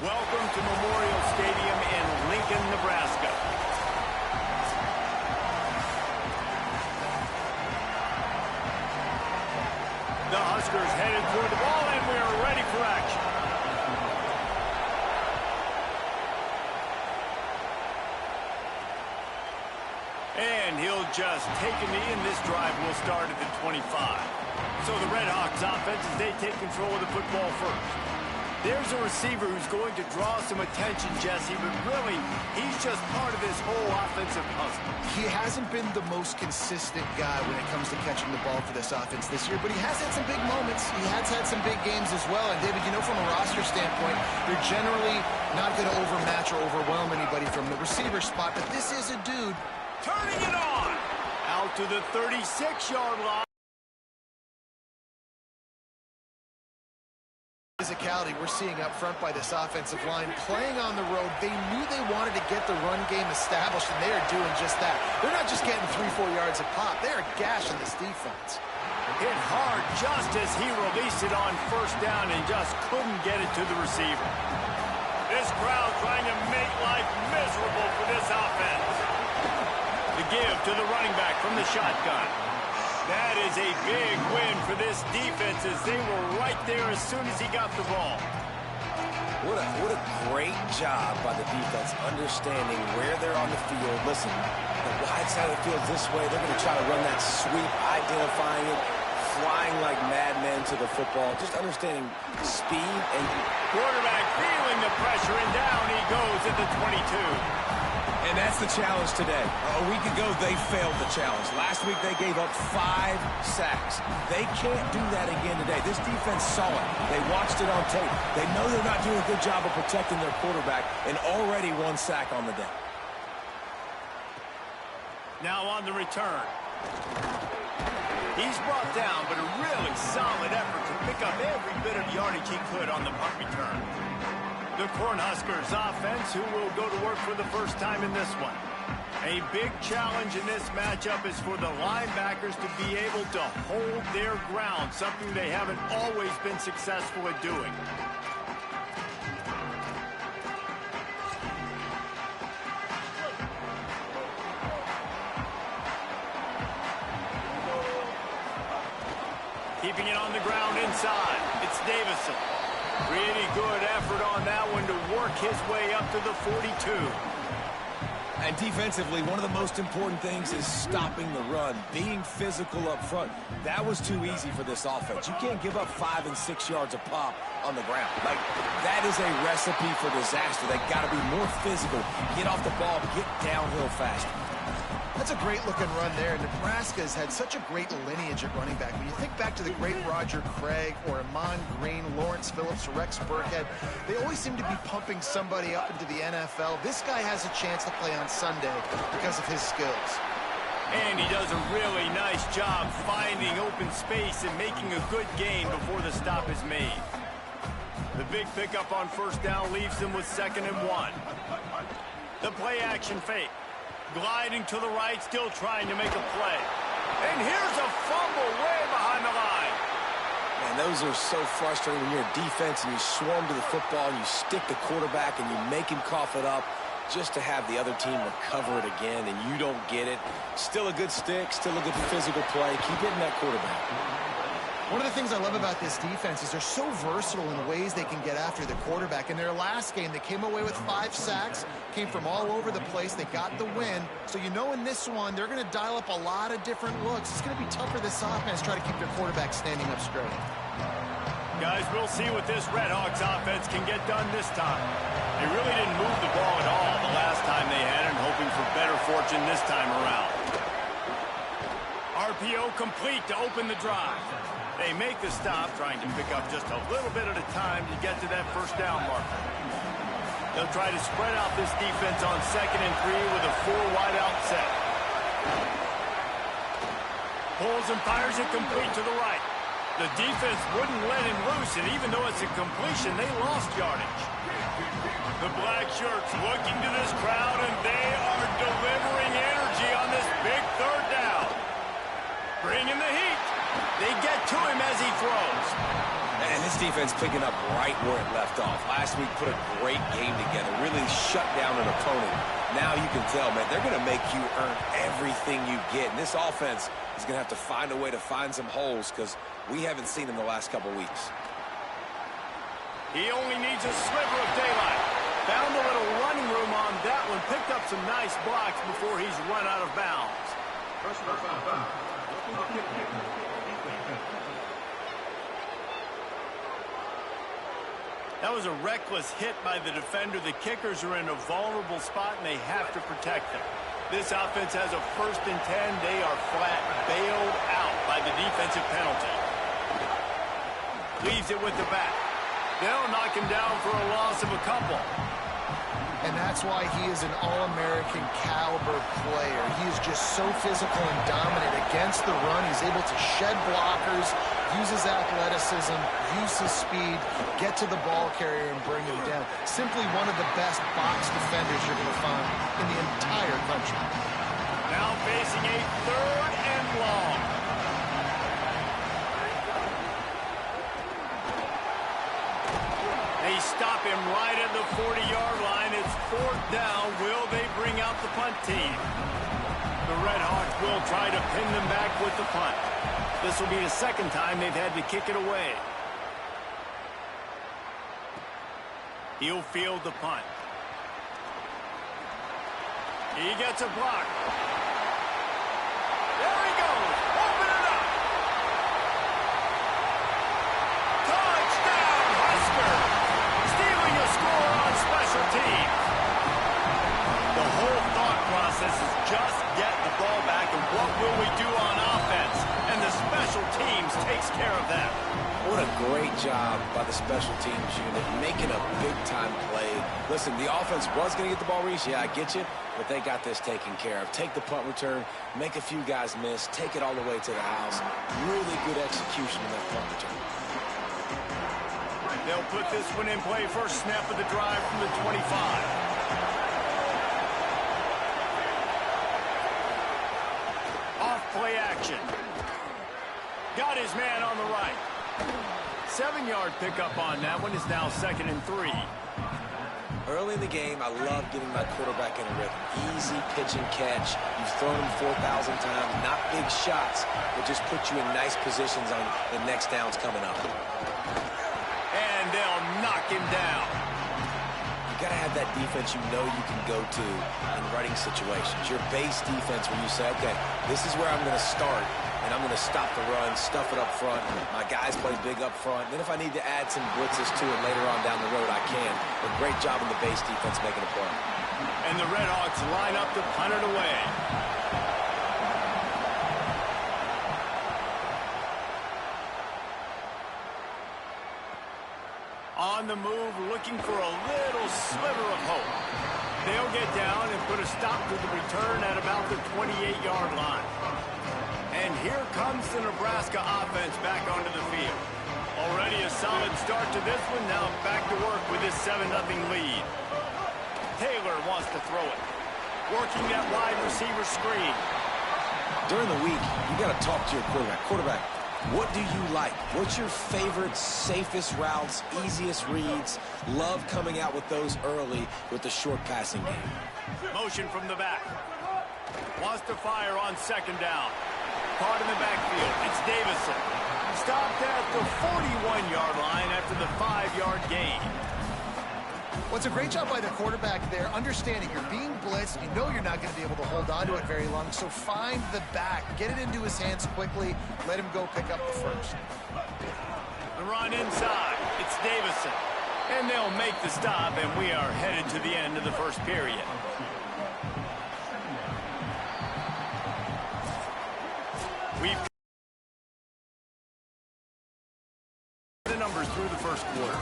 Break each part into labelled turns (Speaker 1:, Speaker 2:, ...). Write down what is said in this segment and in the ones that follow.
Speaker 1: Welcome to Memorial Stadium in Lincoln, Nebraska. The Huskers headed toward the ball, and we are ready for action. And he'll just take a knee, and this drive will start at the 25. So the Red Hawks offense, as they take control of the football first. There's a receiver who's going to draw some attention, Jesse, but really, he's just part of this whole offensive puzzle.
Speaker 2: He hasn't been the most consistent guy when it comes to catching the ball for this offense this year, but he has had some big moments. He has had some big games as well. And, David, you know, from a roster standpoint, they're generally not going to overmatch or overwhelm anybody from the receiver spot, but this is a dude.
Speaker 1: Turning it on! Out to the 36-yard line.
Speaker 2: Physicality we're seeing up front by this offensive line playing on the road. They knew they wanted to get the run game established, and they are doing just that. They're not just getting 3-4 yards a pop. They are gashing this defense.
Speaker 1: Hit hard just as he released it on first down and just couldn't get it to the receiver. This crowd trying to make life miserable for this offense. The give to the running back from the shotgun. That is a big win for this defense as they were right there as soon as he got the ball.
Speaker 3: What a great job by the defense understanding where they're on the field. Listen, the wide side of the field this way, they're going to try to run that sweep, identifying it, flying like madmen to the football, just understanding speed. And
Speaker 1: quarterback feeling the pressure, and down he goes at the 22.
Speaker 3: And that's the challenge today. A week ago, they failed the challenge. Last week, they gave up 5 sacks. They can't do that again today. This defense saw it. They watched it on tape. They know they're not doing a good job of protecting their quarterback, and already 1 sack on the day.
Speaker 1: Now on the return. He's brought down, but a really solid effort to pick up every bit of yardage he could on the punt return. The Cornhuskers offense, who will go to work for the first time in this one. A big challenge in this matchup is for the linebackers to be able to hold their ground, something they haven't always been successful at doing. Keeping it on the ground inside. It's Davison. Pretty good effort on that one to work his way up to the 42.
Speaker 3: And defensively, one of the most important things is stopping the run, being physical up front. That was too easy for this offense. You can't give up 5 and 6 yards a pop on the ground. Like, that is a recipe for disaster. They got to be more physical, get off the ball, get downhill faster.
Speaker 2: That's a great-looking run there. Nebraska's had such a great lineage at running back. When you think back to the great Roger Craig or Amon Green, Lawrence Phillips, Rex Burkhead, they always seem to be pumping somebody up into the NFL. This guy has a chance to play on Sunday because of his skills.
Speaker 1: And he does a really nice job finding open space and making a good gain before the stop is made. The big pickup on first down leaves them with 2nd and 1. The play-action fake. Gliding to the right, still trying to make a play. And here's a fumble way behind the line.
Speaker 3: Man, those are so frustrating when you're a defense and you swarm to the football and you stick the quarterback and you make him cough it up just to have the other team recover it again and you don't get it. Still a good stick, still a good physical play. Keep hitting that quarterback.
Speaker 2: One of the things I love about this defense is they're so versatile in ways they can get after the quarterback. In their last game, they came away with 5 sacks, came from all over the place. They got the win. So you know in this one, they're going to dial up a lot of different looks. It's going to be tough for this offense to try to keep their quarterback standing up straight.
Speaker 1: Guys, we'll see what this Red Hawks offense can get done this time. They really didn't move the ball at all the last time they had it, hoping for better fortune this time around. RPO complete to open the drive. They make the stop, trying to pick up just a little bit at a time to get to that first down marker. They'll try to spread out this defense on 2nd and 3 with a 4-wide-out set. Pulls and fires it complete to the right. The defense wouldn't let him loose, and even though it's a completion, they lost yardage. The black shirts looking to this crowd, and they are delivering energy on this big 3rd down. Bringing the heat. They get to him as he throws.
Speaker 3: And this defense defense picking up right where it left off. Last week put a great game together, really shut down an opponent. Now you can tell, man, they're going to make you earn everything you get. And this offense is going to have to find a way to find some holes because we haven't seen them the last couple weeks.
Speaker 1: He only needs a sliver of daylight. Found a little running room on that one. Picked up some nice blocks before he's run out of bounds. That was a reckless hit by the defender. The kickers are in a vulnerable spot, and they have to protect them. This offense has a 1st and 10. They are flat bailed out by the defensive penalty. Leaves it with the back. They'll knock him down for a loss of a couple.
Speaker 2: And that's why he is an All-American caliber player. He is just so physical and dominant against the run. He's able to shed blockers, use his athleticism, use his speed, get to the ball carrier and bring him down. Simply one of the best box defenders you're going to find in the entire country.
Speaker 1: Now facing a 3rd and long. They stop him right at the 40-yard line. It's 4th down. Will they bring out the punt team? The Red Hawks will try to pin them back with the punt. This will be the 2nd time they've had to kick it away. He'll field the punt. He gets a block. There he goes. Open it up. Touchdown, Husker. Stealing a score on special teams. The whole thought process is just get the ball back, and what will we do on offense? And the special teams takes care of that.
Speaker 3: What a great job by the special teams unit, making a big-time play. Listen, the offense was going to get the ball reached. Yeah, I get you, but they got this taken care of. Take the punt return, make a few guys miss, take it all the way to the house. Really good execution in that punt return.
Speaker 1: They'll put this one in play. First snap of the drive from the 25. Off play action. Got his man on the right. 7-yard pickup on that one is now 2nd and 3.
Speaker 3: Early in the game, I love getting my quarterback in a rhythm. Easy pitch and catch. You've thrown him 4,000 times. Not big shots, but just put you in nice positions on the next downs coming up.
Speaker 1: And they'll knock him down.
Speaker 3: You got to have that defense you know you can go to in running situations. Your base defense where you say, okay, this is where I'm going to start, and I'm going to stop the run, stuff it up front. My guys play big up front. Then if I need to add some blitzes to it later on down the road, I can. But great job in the base defense making a play.
Speaker 1: And the Red Hawks line up to punt it away. On the move, looking for a little sliver of hope. They'll get down and put a stop to the return at about the 28-yard line. And here comes the Nebraska offense back onto the field. Already a solid start to this one. Now back to work with this 7-0 lead. Taylor wants to throw it. Working that wide receiver screen.
Speaker 3: During the week, you got to talk to your quarterback. Quarterback, what do you like? What's your favorite, safest routes, easiest reads? Love coming out with those early with the short passing game.
Speaker 1: Motion from the back. Wants to fire on 2nd down. Caught in the backfield. It's Davison. Stopped at the 41-yard line after the 5-yard gain.
Speaker 2: Well, it's a great job by the quarterback there, understanding you're being blitzed. You know you're not going to be able to hold on to it very long, so find the back. Get it into his hands quickly. Let him go pick up the first.
Speaker 1: The run inside. It's Davison. And they'll make the stop, and we are headed to the end of the first period. We've the numbers through the first quarter.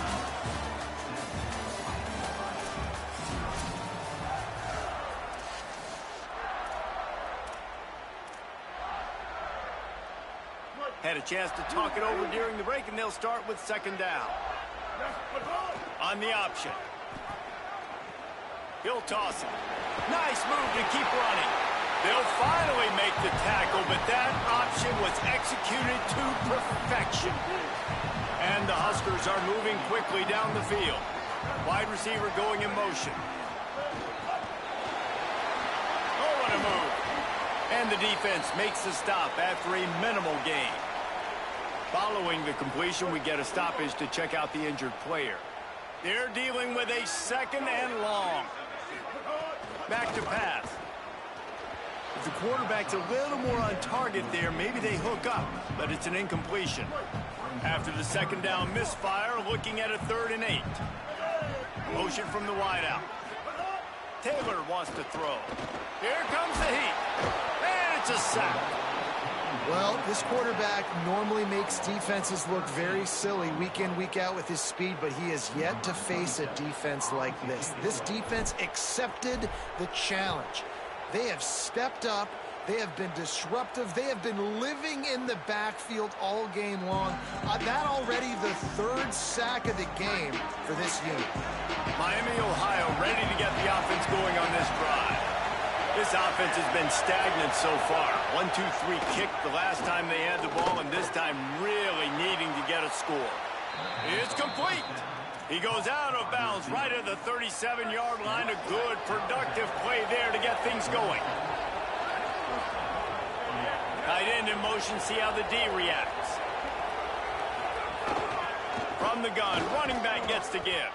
Speaker 1: Had a chance to talk it over during the break, and they'll start with 2nd down. On the option. He'll toss it. Nice move to keep running. They'll finally make the tackle, but that option was executed to perfection. And the Huskers are moving quickly down the field. Wide receiver going in motion. Oh, what a move. And the defense makes the stop after a minimal gain. Following the completion, we get a stoppage to check out the injured player. They're dealing with a second and long. Back to pass. If the quarterback's a little more on target there, maybe they hook up, but it's an incompletion. After the second down misfire, looking at a 3rd and 8. Motion from the wideout. Taylor wants to throw. Here comes the heat. And it's a sack.
Speaker 2: Well, this quarterback normally makes defenses look very silly week in, week out with his speed, but he has yet to face a defense like this. This defense accepted the challenge. They have stepped up. They have been disruptive. They have been living in the backfield all game long. That already the 3rd sack of the game for this unit.
Speaker 1: Miami, Ohio, ready to get the offense going on this drive. This offense has been stagnant so far. 1-2-3 kick the last time they had the ball, and this time really needing to get a score. It's complete. He goes out of bounds right at the 37-yard line. A good, productive play there to get things going. Tight end in motion, see how the D reacts. From the gun, running back gets to give.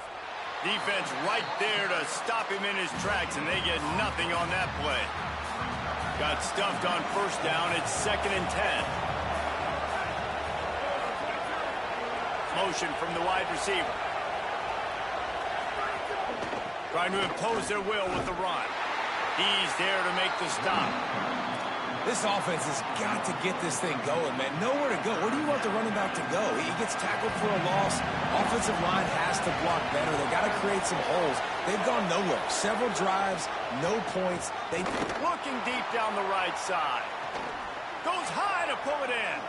Speaker 1: Defense right there to stop him in his tracks, and they get nothing on that play. Got stuffed on 1st down. It's 2nd and 10. Motion from the wide receiver. Trying to impose their will with the run. He's there to make the stop.
Speaker 3: This offense has got to get this thing going, man. Nowhere to go. Where do you want the running back to go? He gets tackled for a loss. Offensive line has to block better. They've got to create some holes. They've gone nowhere. Several drives, no points.
Speaker 1: Looking deep down the right side. Goes high to pull it in.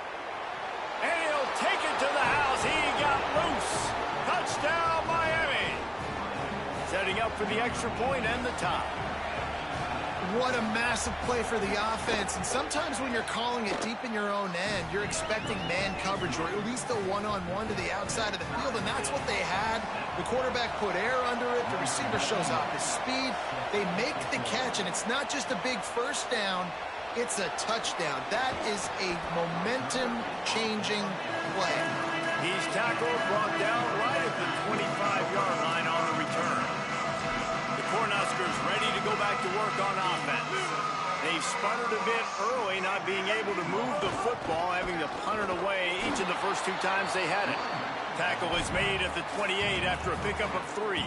Speaker 1: And he'll take it to the house. He got loose. Touchdown, Miami. Setting up for the extra point and the tie.
Speaker 2: What a massive play for the offense. And sometimes when you're calling it deep in your own end, you're expecting man coverage or at least a one-on-one to the outside of the field, and that's what they had. The quarterback put air under it. The receiver shows off his speed. They make the catch, and it's not just a big 1st down. It's a touchdown. That is a momentum-changing play.
Speaker 1: He's tackled, brought down right at the 25-yard line on the return. Cornhuskers ready to go back to work on offense. They've sputtered a bit early, not being able to move the football, having to punt it away each of the first 2 times they had it. Tackle is made at the 28 after a pickup of 3.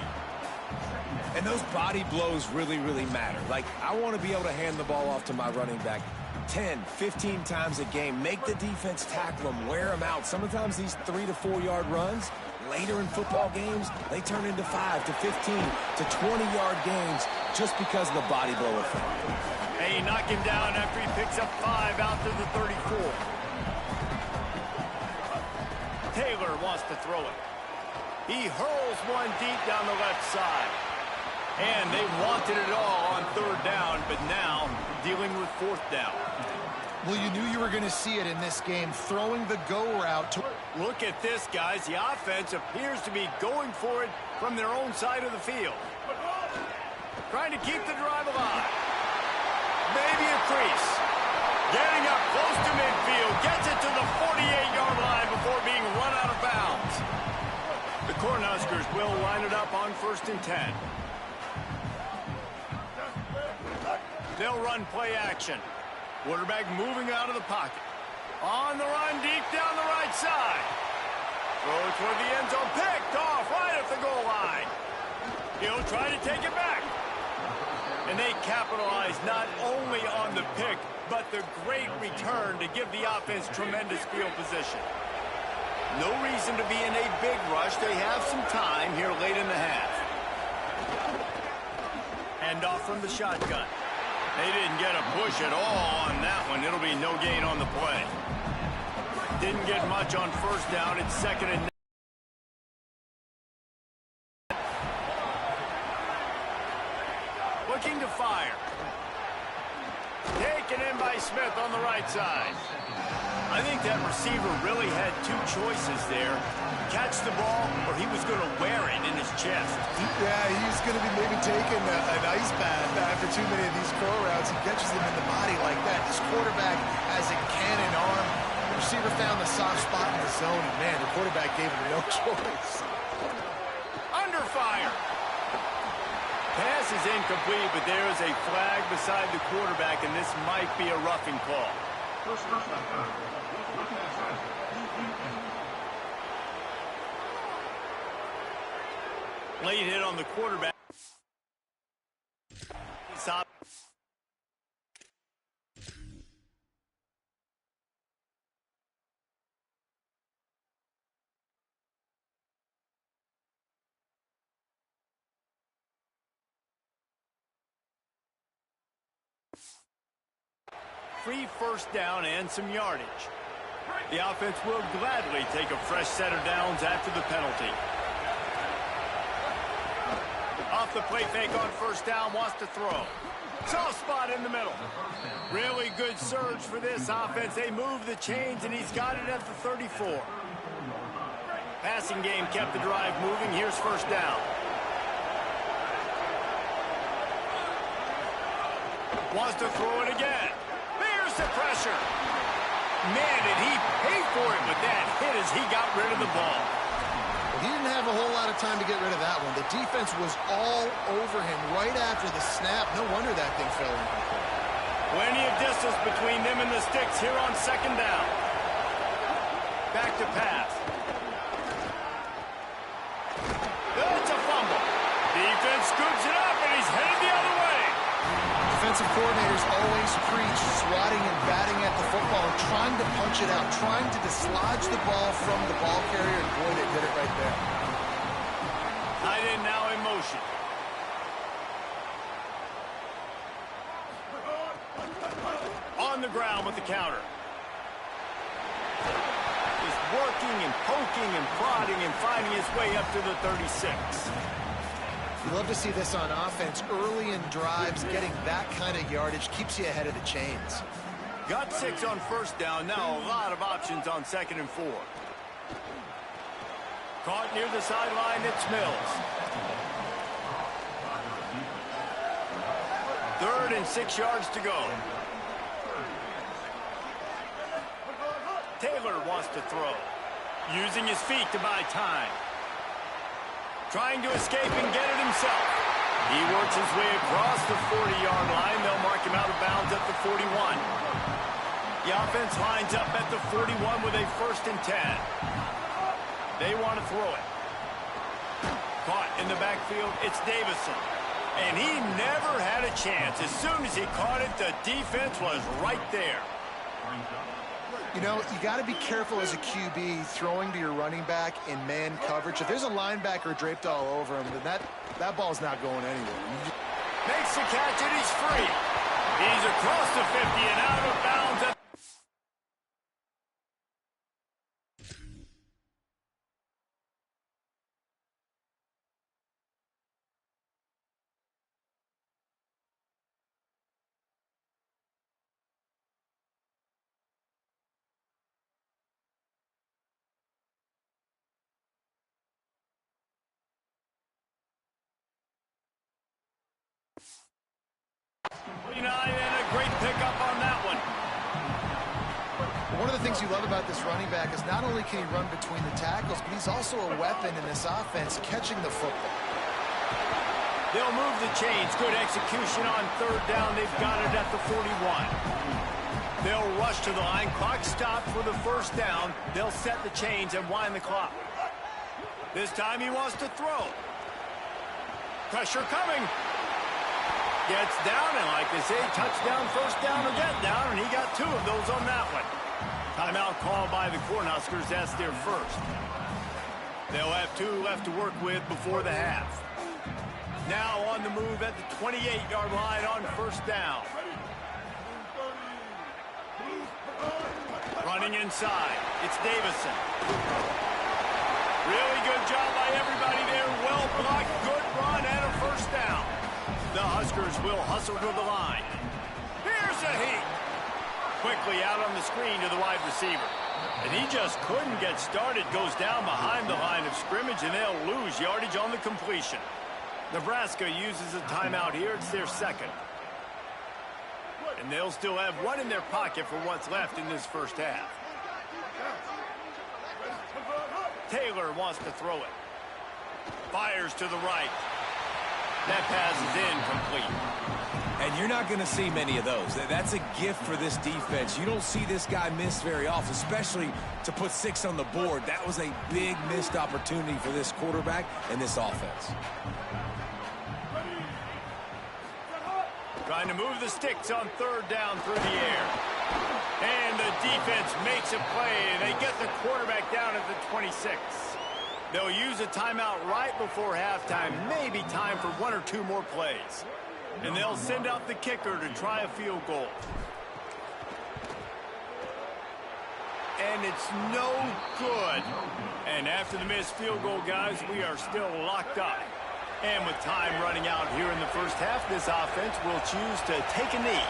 Speaker 3: And those body blows really, really matter. Like, I want to be able to hand the ball off to my running back 10, 15 times a game. Make the defense tackle them, wear them out. Sometimes these 3 to 4 yard runs, later in football games, they turn into 5 to 15 to 20-yard games just because of the body blow effect.
Speaker 1: Hey, knock him down after he picks up 5 out to the 34. Taylor wants to throw it. He hurls one deep down the left side. And they wanted it all on 3rd down, but now dealing with 4th down.
Speaker 2: Well, you knew you were going to see it in this game, throwing the go route.
Speaker 1: Look at this, guys. The offense appears to be going for it from their own side of the field. Trying to keep the drive alive. Maybe a crease. Getting up close to midfield. Gets it to the 48-yard line before being run out of bounds. The Cornhuskers will line it up on 1st and 10. They'll run play action. Quarterback moving out of the pocket. On the run, deep down the right side. Throw toward the end zone. Picked off right at the goal line. He'll try to take it back. And they capitalize not only on the pick, but the great return to give the offense tremendous field position. No reason to be in a big rush. They have some time here late in the half. Hand off from the shotgun. They didn't get a push at all on that one. It'll be no gain on the play. Didn't get much on 1st down. It's 2nd and 9. Looking to fire. Taken in by Smith on the right side. I think that receiver really had two choices there. Catch the ball, or he was going to wear it in his chest.
Speaker 2: Yeah, he's going to be maybe taking an ice bath after too many of these throw routes. He catches them in the body like that. This quarterback has a cannon arm. The receiver found the soft spot in the zone, and man, the quarterback gave him no choice.
Speaker 1: Under fire. Pass is incomplete, but there is a flag beside the quarterback, and this might be a roughing call. Late hit on the quarterback. Stop. Free first down and some yardage. The offense will gladly take a fresh set of downs after the penalty. Off the play fake on first down, wants to throw. Soft spot in the middle. Really good surge for this offense. They move the chains, and he's got it at the 34. Passing game kept the drive moving. Here's first down. Wants to throw it again. There's the pressure. Man, did he pay for it with that hit as he got rid of the ball.
Speaker 2: He didn't have a whole lot of time to get rid of that one. The defense was all over him right after the snap. No wonder that thing fell in.
Speaker 1: Plenty of distance between them and the sticks here on second down. Back to pass. That's a fumble. Defense scoops it up, and he's headed the other way.
Speaker 2: Defensive coordinators always preach swatting and batting at the football and trying to punch it out, trying to dislodge the ball from the ball carrier, and boy, they did it right there.
Speaker 1: Tight end now in motion. On the ground with the counter. He's working and poking and prodding and finding his way up to the 36.
Speaker 2: You love to see this on offense. Early in drives, getting that kind of yardage keeps you ahead of the chains.
Speaker 1: Got 6 on first down. Now a lot of options on 2nd and 4. Caught near the sideline, it's Mills. 3rd and 6 yards to go. Taylor wants to throw. Using his feet to buy time. Trying to escape and get it himself. He works his way across the 40-yard line. They'll mark him out of bounds at the 41. The offense lines up at the 41 with a 1st and 10. They want to throw it. Caught in the backfield, it's Davison. And he never had a chance. As soon as he caught it, the defense was right there.
Speaker 2: You know, you got to be careful as a QB throwing to your running back in man coverage. If there's a linebacker draped all over him, then that ball's not going anywhere.
Speaker 1: Makes the catch, and he's free. He's across the 50 and out of bounds. And a great pickup on that one.
Speaker 2: One of the things you love about this running back is not only can he run between the tackles, but he's also a weapon in this offense, catching the football.
Speaker 1: They'll move the chains. Good execution on 3rd down. They've got it at the 41. They'll rush to the line. Clock stopped for the 1st down. They'll set the chains and wind the clock. This time he wants to throw. Pressure coming. Gets down, and like they say, touchdown, 1st down, or get down, and he got 2 of those on that one. Timeout called by the Cornhuskers. That's their 1st. They'll have 2 left to work with before the half. Now on the move at the 28-yard line on 1st down. Running inside, it's Davison. Really good job by everybody there. Well blocked, good run, and a 1st down. The Huskers will hustle to the line. Here's a heat. quickly out on the screen to the wide receiver. And he just couldn't get started. Goes down behind the line of scrimmage, and they'll lose yardage on the completion. Nebraska uses a timeout here. It's their second. And they'll still have one in their pocket for what's left in this first half. Taylor wants to throw it. Fires to the right. That pass is incomplete.
Speaker 3: And you're not going to see many of those. That's a gift for this defense. You don't see this guy miss very often, especially to put 6 on the board. That was a big missed opportunity for this quarterback and this offense.
Speaker 1: Trying to move the sticks on third down through the air. And the defense makes a play, and they get the quarterback down at the 26. They'll use a timeout right before halftime. Maybe time for 1 or 2 more plays. And they'll send out the kicker to try a field goal. And it's no good. And after the missed field goal, guys, we are still locked up. And with time running out here in the first half, this offense will choose to take a knee.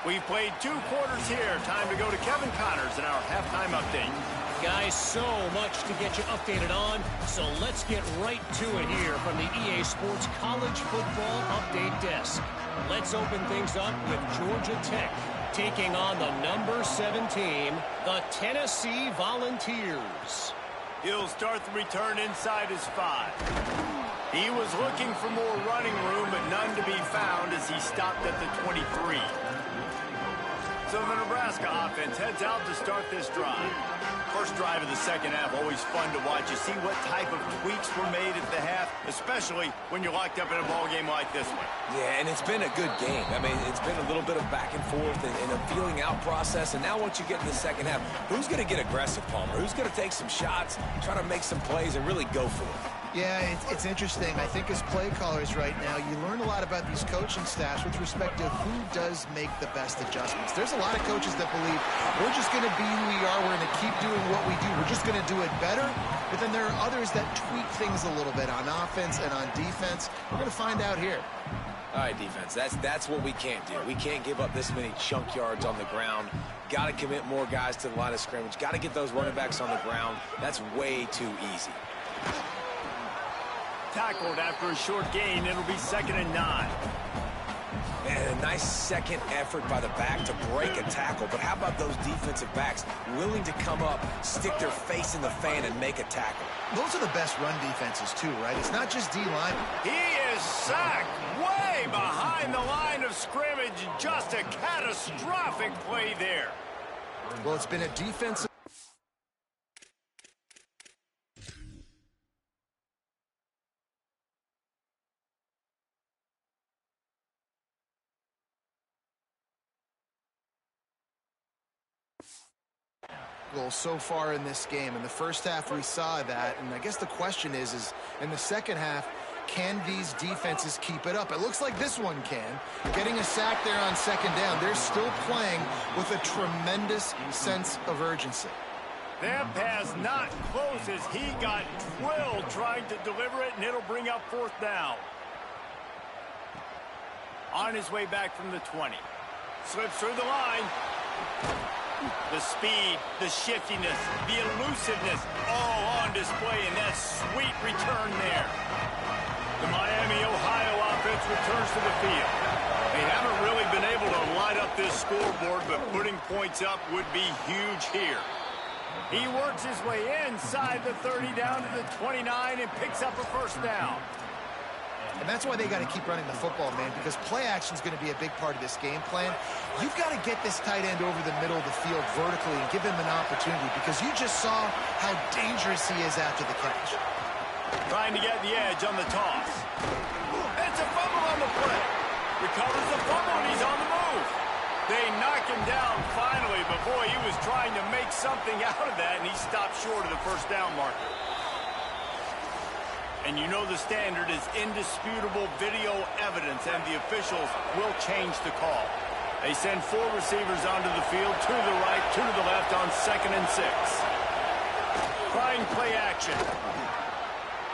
Speaker 1: We've played 2 quarters here. Time to go to Kevin Connors in our halftime update.
Speaker 4: Guys, so much to get you updated on, so let's get right to it here from the EA Sports College Football Update Desk. Let's open things up with Georgia Tech taking on the number 7 team, the Tennessee Volunteers.
Speaker 1: He'll start the return inside his 5. He was looking for more running room, but none to be found as he stopped at the 23. So the Nebraska offense heads out to start this drive. First drive of the second half, always fun to watch. You see what type of tweaks were made at the half, especially when you're locked up in a ball game like this one.
Speaker 3: Yeah, and it's been a good game. I mean, it's been a little bit of back and forth and a feeling out process. And now once you get in the second half, who's going to get aggressive, Palmer? Who's going to take some shots, try to make some plays, and really go for it?
Speaker 2: Yeah, it's interesting. I think as play callers right now, you learn a lot about these coaching staffs with respect to who does make the best adjustments. There's a lot of coaches that believe we're just going to be who we are. We're going to keep doing what we do. We're just going to do it better. But then there are others that tweak things a little bit on offense and on defense. We're going to find out here.
Speaker 3: All right, defense, that's what we can't do. We can't give up this many chunk yards on the ground. Got to commit more guys to the line of scrimmage. Got to get those running backs on the ground. That's way too easy.
Speaker 1: Tackled after a short gain. It'll be 2nd and 9.
Speaker 3: And a nice second effort by the back to break a tackle. But how about those defensive backs willing to come up, stick their face in the fan, and make a tackle?
Speaker 2: Those are the best run defenses, too, right? It's not just D-line.
Speaker 1: He is sacked way behind the line of scrimmage. Just a catastrophic play there.
Speaker 2: Well, it's been a defensive... so far in this game. In the first half, we saw that, and I guess the question is in the second half, can these defenses keep it up? It looks like this one can. Getting a sack there on 2nd down. They're still playing with a tremendous sense of urgency.
Speaker 1: That pass not close as he got drilled trying to deliver it, and it'll bring up 4th down. On his way back from the 20. Slips through the line. The speed, the shiftiness, the elusiveness, all on display in that sweet return there. The Miami, Ohio offense returns to the field. They haven't really been able to light up this scoreboard, but putting points up would be huge here. He works his way inside the 30 down to the 29 and picks up a 1st down.
Speaker 2: And that's why they got to keep running the football, man, because play action is going to be a big part of this game plan. You've got to get this tight end over the middle of the field vertically and give him an opportunity, because you just saw how dangerous he is after the catch.
Speaker 1: Trying to get the edge on the toss. It's a fumble on the play. Recovers the fumble, and he's on the move. They knock him down finally, but boy, he was trying to make something out of that, and he stopped short of the 1st down marker. And you know the standard is indisputable video evidence, and the officials will change the call. They send 4 receivers onto the field, 2 to the right, 2 to the left on 2nd and 6. Trying play action.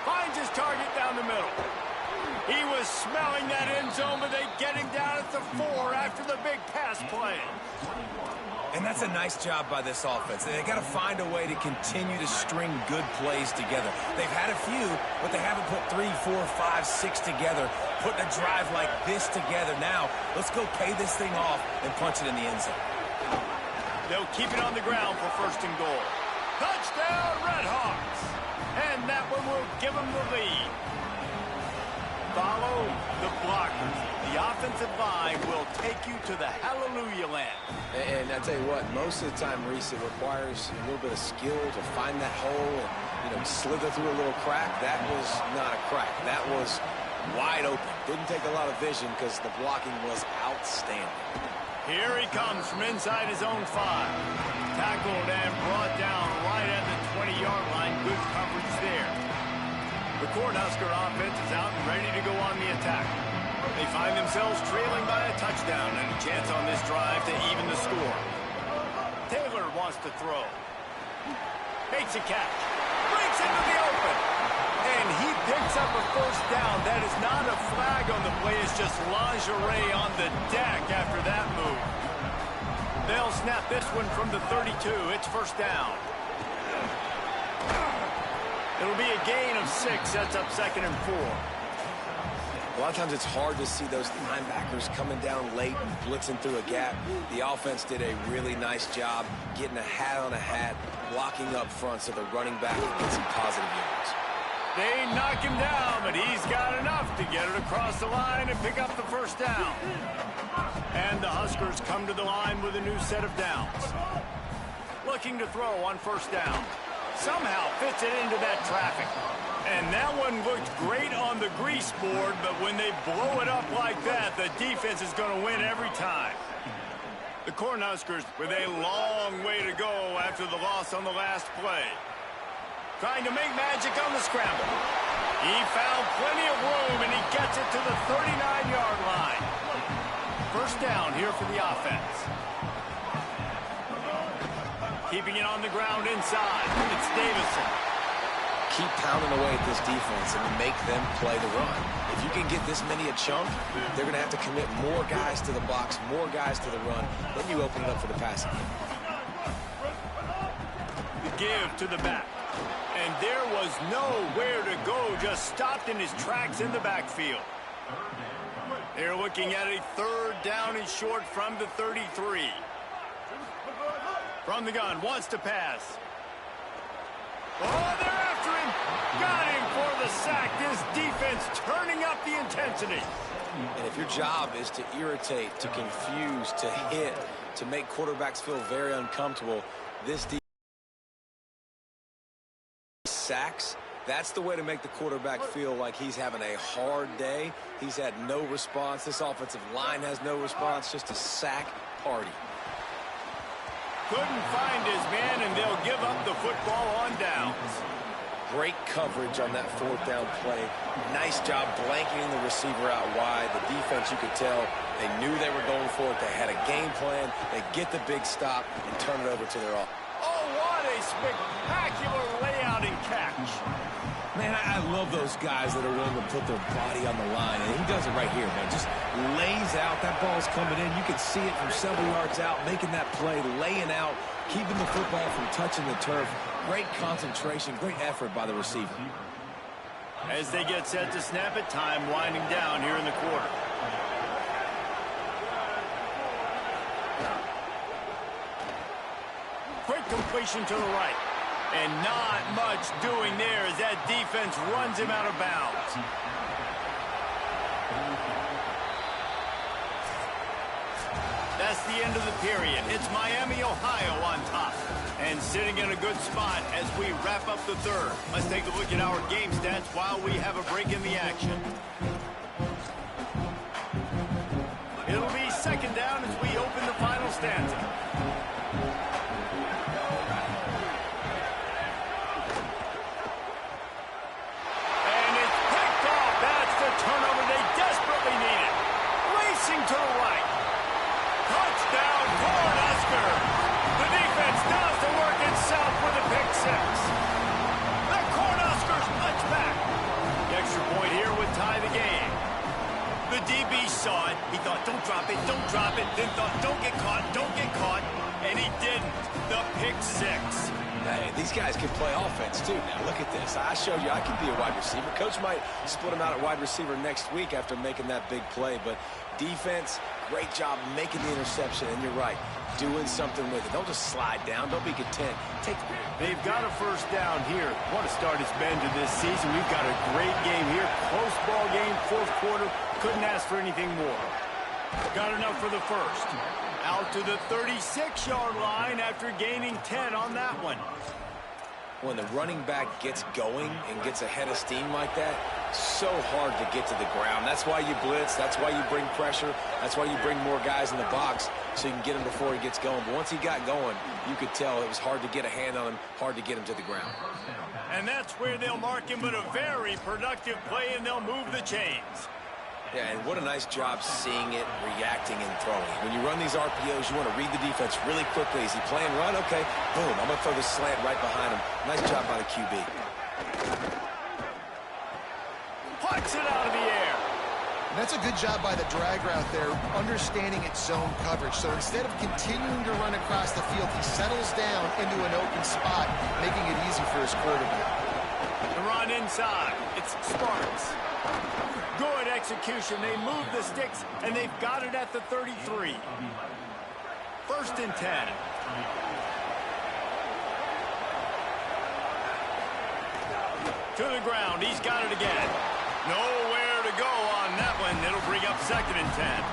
Speaker 1: Finds his target down the middle. He was smelling that end zone, but they get him down at the 4 after the big pass play.
Speaker 3: And that's a nice job by this offense. They got to find a way to continue to string good plays together. They've had a few, but they haven't put 3, 4, 5, 6 together, putting a drive like this together. Now, let's go pay this thing off and punch it in the end zone.
Speaker 1: They'll keep it on the ground for 1st and goal. Touchdown, Redhawks! And that one will give them the lead. Follow the blockers. The offensive line will take you to the hallelujah land.
Speaker 3: And I tell you what, most of the time, Reese, it requires a little bit of skill to find that hole and, slither through a little crack. That was not a crack. That was wide open. Didn't take a lot of vision because the blocking was outstanding.
Speaker 1: Here he comes from inside his own 5. Tackled and brought down right at the 20-yard line. Good coverage there. The Cornhusker offense is out and ready to go on the attack. They find themselves trailing by a touchdown and a chance on this drive to even the score. Taylor wants to throw. Makes a catch. Breaks into the open. And he picks up a 1st down. That is not a flag on the play. It's just lingerie on the deck after that move. They'll snap this one from the 32. It's 1st down. It'll be a gain of 6. Sets up 2nd and 4.
Speaker 3: A lot of times it's hard to see those linebackers coming down late and blitzing through a gap. The offense did a really nice job getting a hat on a hat, blocking up front so the running back can get some positive yards.
Speaker 1: They knock him down, but he's got enough to get it across the line and pick up the 1st down. And the Huskers come to the line with a new set of downs. Looking to throw on 1st down. Somehow fits it into that traffic. And that one looked great on the grease board, but when they blow it up like that, the defense is going to win every time. The Cornhuskers with a long way to go after the loss on the last play. Trying to make magic on the scramble. He found plenty of room, and he gets it to the 39-yard line. 1st down here for the offense. Keeping it on the ground inside. It's Davison.
Speaker 3: Keep pounding away at this defense and make them play the run. If you can get this many a chunk, they're going to have to commit more guys to the box, more guys to the run. Then you open it up for the passing game.
Speaker 1: The give to the back. And there was nowhere to go, just stopped in his tracks in the backfield. They're looking at a 3rd down and short from the 33. From the gun, wants to pass. Oh, they're after him. Got him for the sack. This defense turning up the intensity.
Speaker 3: And if your job is to irritate, to confuse, to hit, to make quarterbacks feel very uncomfortable, this defense sacks, that's the way to make the quarterback feel like he's having a hard day. He's had no response. This offensive line has no response, just a sack party.
Speaker 1: Couldn't find his man, and they'll give up the football on downs.
Speaker 3: Great coverage on that 4th down play. Nice job blanketing the receiver out wide. The defense, you could tell, they knew they were going for it. They had a game plan. They get the big stop and turn it over to their offense.
Speaker 1: Oh, what a spectacular layout and catch.
Speaker 3: Man, I love those guys that are willing to put their body on the line, and he does it right here, man. Just lays out. That ball's coming in. You can see it from several yards out, making that play, laying out, keeping the football from touching the turf. Great concentration, great effort by the receiver.
Speaker 1: As they get set to snap it, time winding down here in the quarter. Quick completion to the right. And not much doing there as that defense runs him out of bounds. That's the end of the period. It's Miami, Ohio on top. And sitting in a good spot as we wrap up the 3rd. Let's take a look at our game stats while we have a break in the action. It'll be 2nd down as we open the final stanza. Turnover they desperately needed. Racing to the right. Touchdown, Cornhuskers. The defense does the work itself with a pick 6. The Cornhuskers punch back. drop it, don't drop it. Then thought, don't get caught, don't get caught. And he didn't. The pick six.
Speaker 3: Hey, these guys can play offense, too. Now, look at this. I showed you I can be a wide receiver. Coach might split him out at wide receiver next week after making that big play. But defense, great job making the interception. And you're right, doing something with it. Don't just slide down. Don't be content.
Speaker 1: They've got a first down here. What a start it's been to this season. We've got a great game here. Close ball game, fourth quarter. Couldn't ask for anything more. Got enough for the first. Out to the 36-yard line after gaining 10 on that one.
Speaker 3: When the running back gets going and gets ahead of steam like that, so hard to get to the ground. That's why you blitz. That's why you bring pressure. That's why you bring more guys in the box so you can get him before he gets going. But once he got going, you could tell it was hard to get a hand on him, hard to get him to the ground.
Speaker 1: And that's where they'll mark him, but a very productive play, and they'll move the chains.
Speaker 3: Yeah, and what a nice job seeing it, reacting, and throwing. When you run these RPOs, you want to read the defense really quickly. Is he playing run? Okay, boom, I'm going to throw the slant right behind him. Nice job by the QB.
Speaker 1: Puts it out of the air.
Speaker 2: And that's a good job by the drag route there, understanding its zone coverage. So instead of continuing to run across the field, he settles down into an open spot, making it easy for his quarterback.
Speaker 1: The run inside. It's Sparks. Good execution. They move the sticks, and they've got it at the 33. First and 10. To the ground. He's got it again. Nowhere to go on that one. It'll bring up second and 10.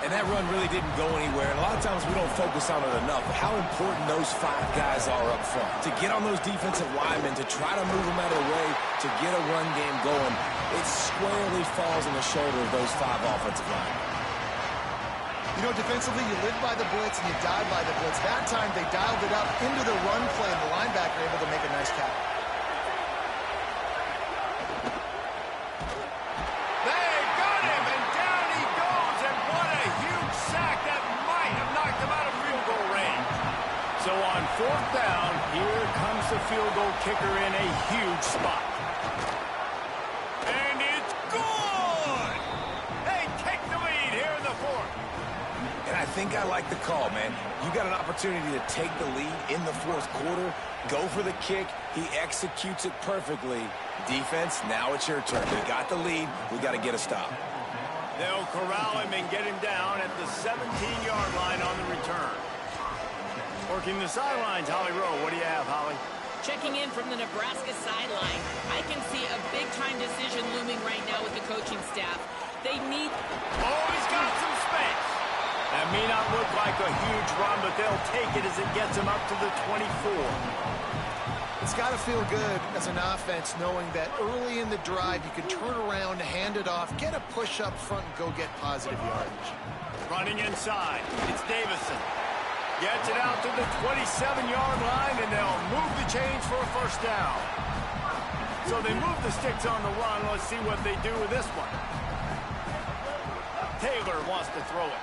Speaker 3: And that run really didn't go anywhere. And a lot of times we don't focus on it enough. How important those five guys are up front. To get on those defensive linemen, to try to move them out of the way, to get a run game going, it squarely falls on the shoulder of those five offensive linemen.
Speaker 2: You know, defensively, you live by the blitz and you die by the blitz. That time, they dialed it up into the run play, and the linebacker able to make a nice tackle.
Speaker 1: So on fourth down, here comes the field goal kicker in a huge spot. And it's good! They take the lead here in the fourth.
Speaker 3: And I think I like the call, man. You got an opportunity to take the lead in the fourth quarter, go for the kick. He executes it perfectly. Defense, now it's your turn. We got the lead. We got to get a stop.
Speaker 1: They'll corral him and get him down at the 17-yard line on the return. Working the sidelines, Holly Rowe. What do you have, Holly?
Speaker 5: Checking in from the Nebraska sideline. I can see a big-time decision looming right now with the coaching staff. They need...
Speaker 1: Oh, he's got some space. That may not look like a huge run, but they'll take it as it gets him up to the 24.
Speaker 2: It's got to feel good as an offense knowing that early in the drive you can turn around, hand it off, get a push up front, and go get positive yardage.
Speaker 1: Running inside. It's Davison. Gets it out to the 27-yard line, and they'll move the chains for a first down. So they move the sticks on the run. Let's see what they do with this one. Taylor wants to throw it.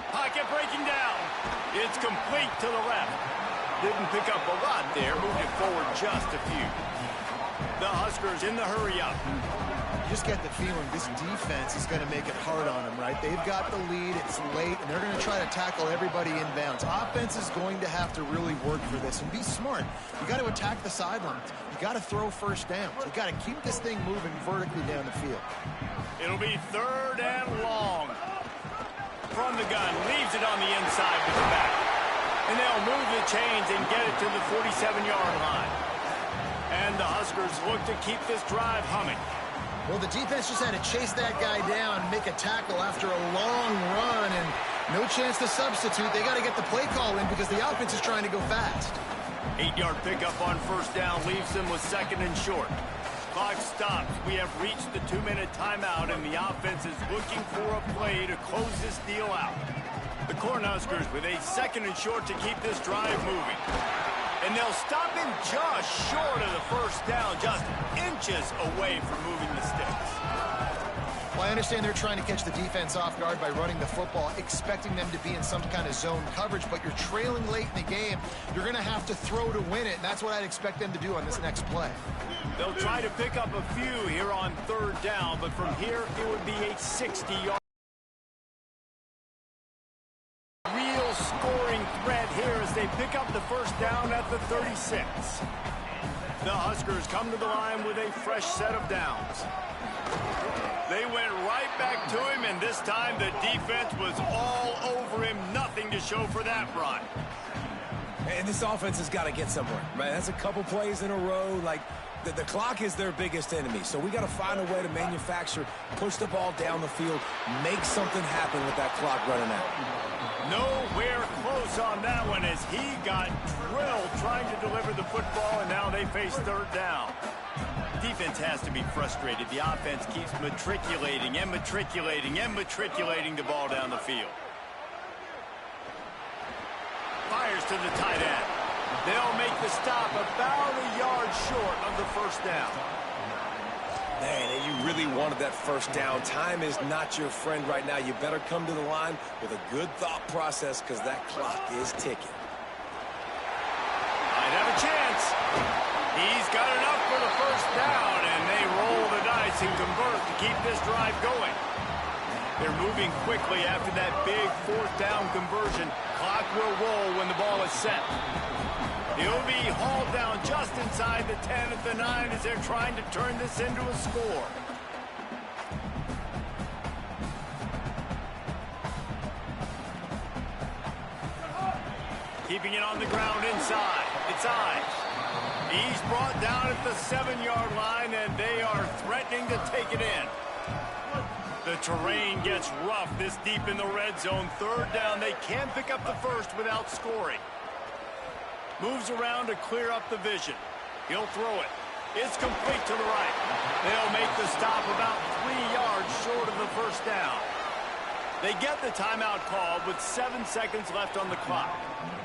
Speaker 1: Pocket breaking down. It's complete to the left. Didn't pick up a lot there. Moved it forward just a few. The Huskers in the hurry-up.
Speaker 2: You just get the feeling this defense is going to make it hard on them, right? They've got the lead, it's late, and they're going to try to tackle everybody inbounds. Offense is going to have to really work for this and be smart. You got to attack the sidelines. You got to throw first downs. You got to keep this thing moving vertically down the field.
Speaker 1: It'll be third and long. From the gun, leaves it on the inside with the back. And they'll move the chains and get it to the 47-yard line. And the Huskers look to keep this drive humming.
Speaker 2: Well, the defense just had to chase that guy down, make a tackle after a long run, and no chance to substitute. They got to get the play call in because the offense is trying to go fast.
Speaker 1: 8-yard pickup on first down leaves them with second and short. Clock stops. We have reached the 2-minute timeout, and the offense is looking for a play to close this deal out. The Cornhuskers with a second and short to keep this drive moving. And they'll stop him just short of the first down, just inches away from moving the sticks.
Speaker 2: Well, I understand they're trying to catch the defense off guard by running the football, expecting them to be in some kind of zone coverage, but you're trailing late in the game. You're going to have to throw to win it, and that's what I'd expect them to do on this next play.
Speaker 1: They'll try to pick up a few here on third down, but from here, it would be a 60-yard pick up the first down at the 36. The Huskers come to the line with a fresh set of downs. They went right back to him, and this time the defense was all over him. Nothing to show for that run.
Speaker 3: And this offense has got to get somewhere, right? That's a couple plays in a row. Like, the clock is their biggest enemy. So we got to find a way to manufacture, push the ball down the field, make something happen with that clock running out.
Speaker 1: Nowhere close on that one as he got drilled trying to deliver the football, and now they face third down. Defense has to be frustrated. The offense keeps matriculating and matriculating and matriculating the ball down the field. Fires to the tight end. They'll make the stop about a yard short of the first down.
Speaker 3: Man, and you really wanted that first down. Time is not your friend right now. You better come to the line with a good thought process because that clock is ticking.
Speaker 1: Might have a chance. He's got enough for the first down, and they roll the dice and convert to keep this drive going. They're moving quickly after that big fourth down conversion. Clock will roll when the ball is set. He'll be hauled down just inside the 10 at the 9 as they're trying to turn this into a score. Keeping it on the ground inside. It's Ives. He's brought down at the 7-yard line, and they are threatening to take it in. The terrain gets rough this deep in the red zone. Third down, they can pick up the first without scoring. Moves around to clear up the vision. He'll throw it. It's complete to the right. They'll make the stop about 3 yards short of the first down. They get the timeout called with 7 seconds left on the clock.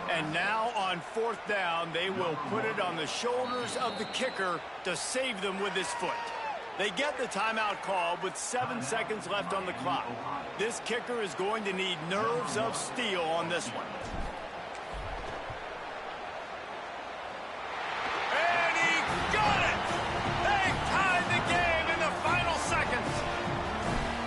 Speaker 1: And now on fourth down, they will put it on the shoulders of the kicker to save them with his foot. They get the timeout called with 7 seconds left on the clock. This kicker is going to need nerves of steel on this one. And he got it! They tied the game in the final seconds.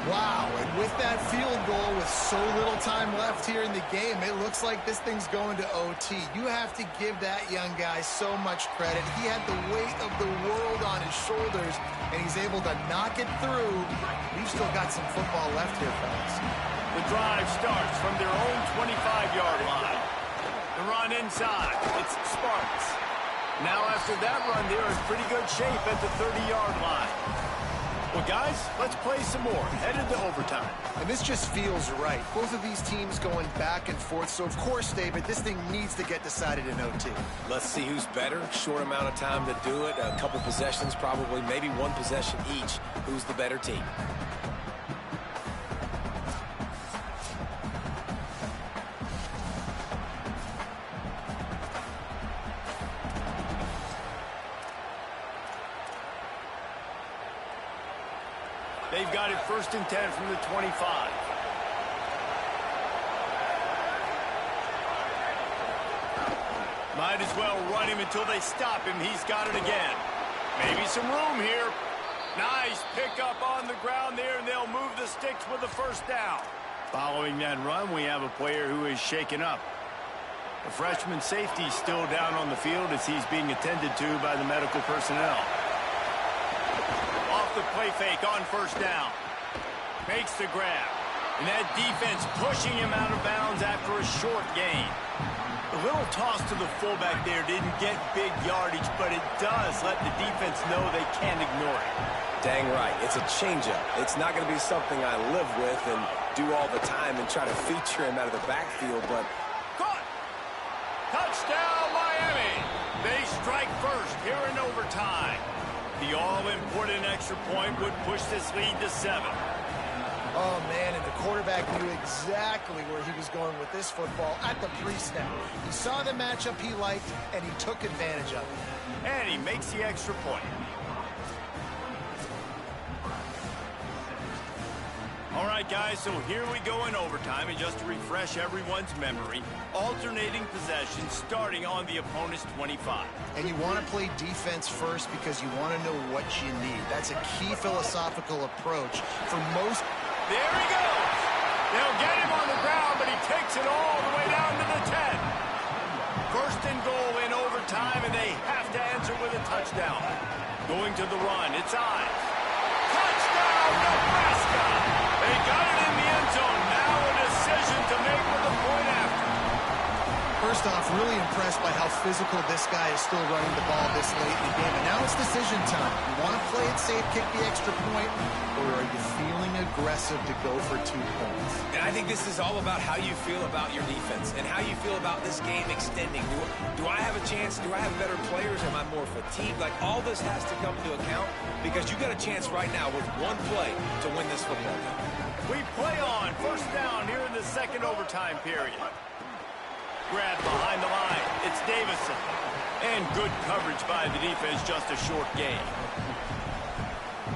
Speaker 2: Wow, and with that field goal with so little time left here in the game, it looks like this thing's going to OT. You have to give that young guy so much credit. He had the weight of the world on his shoulders, and he's able to knock it through. We've still got some football left here, fellas.
Speaker 1: The drive starts from their own 25-yard line. The run inside. It's Sparks. Now after that run, they're in pretty good shape at the 30-yard line. Well, guys, let's play some more. Headed to overtime.
Speaker 2: And this just feels right. Both of these teams going back and forth. So, of course, David, this thing needs to get decided in OT.
Speaker 3: Let's see who's better. Short amount of time to do it. A couple possessions probably, maybe one possession each. Who's the better team?
Speaker 1: They've got it 1st and 10 from the 25. Might as well run him until they stop him. He's got it again. Maybe some room here. Nice pickup on the ground there, and they'll move the sticks with the first down. Following that run, we have a player who is shaken up. The freshman safety still down on the field as he's being attended to by the medical personnel. The play fake on first down. Makes the grab. And that defense pushing him out of bounds after a short gain. The little toss to the fullback there didn't get big yardage, but it does let the defense know they can't ignore it.
Speaker 3: Dang right. It's a changeup. It's not going to be something I live with and do all the time and try to feature him out of the backfield, but...
Speaker 1: Caught! Touchdown, Miami! They strike first here in overtime. The all-important extra point would push this lead to 7.
Speaker 2: Oh, man, and the quarterback knew exactly where he was going with this football at the pre-snap. He saw the matchup he liked, and he took advantage of it.
Speaker 1: And he makes the extra point. All right, guys, so here we go in overtime, and just to refresh everyone's memory, alternating possessions starting on the opponent's 25.
Speaker 2: And you want to play defense first because you want to know what you need. That's a key philosophical approach for most.
Speaker 1: There he goes. They'll get him on the ground, but he takes it all the way down to the 10. First and goal in overtime, and they have to answer with a touchdown. Going to the run, it's Ives. Touchdown, Nebraska! They got it in the end zone. Now a decision to make with the point after.
Speaker 2: First off, really impressed by how physical this guy is still running the ball this late in the game. And now it's decision time. You want to play it safe, kick the extra point, or are you feeling aggressive to go for 2 points?
Speaker 3: And I think this is all about how you feel about your defense and how you feel about this game extending. Do I have a chance? Do I have better players? Am I more fatigued? Like, all this has to come into account because you got a chance right now with one play to win this football game.
Speaker 1: We play on. First down here in the second overtime period. Grab behind the line. It's Davison. And good coverage by the defense, just a short gain.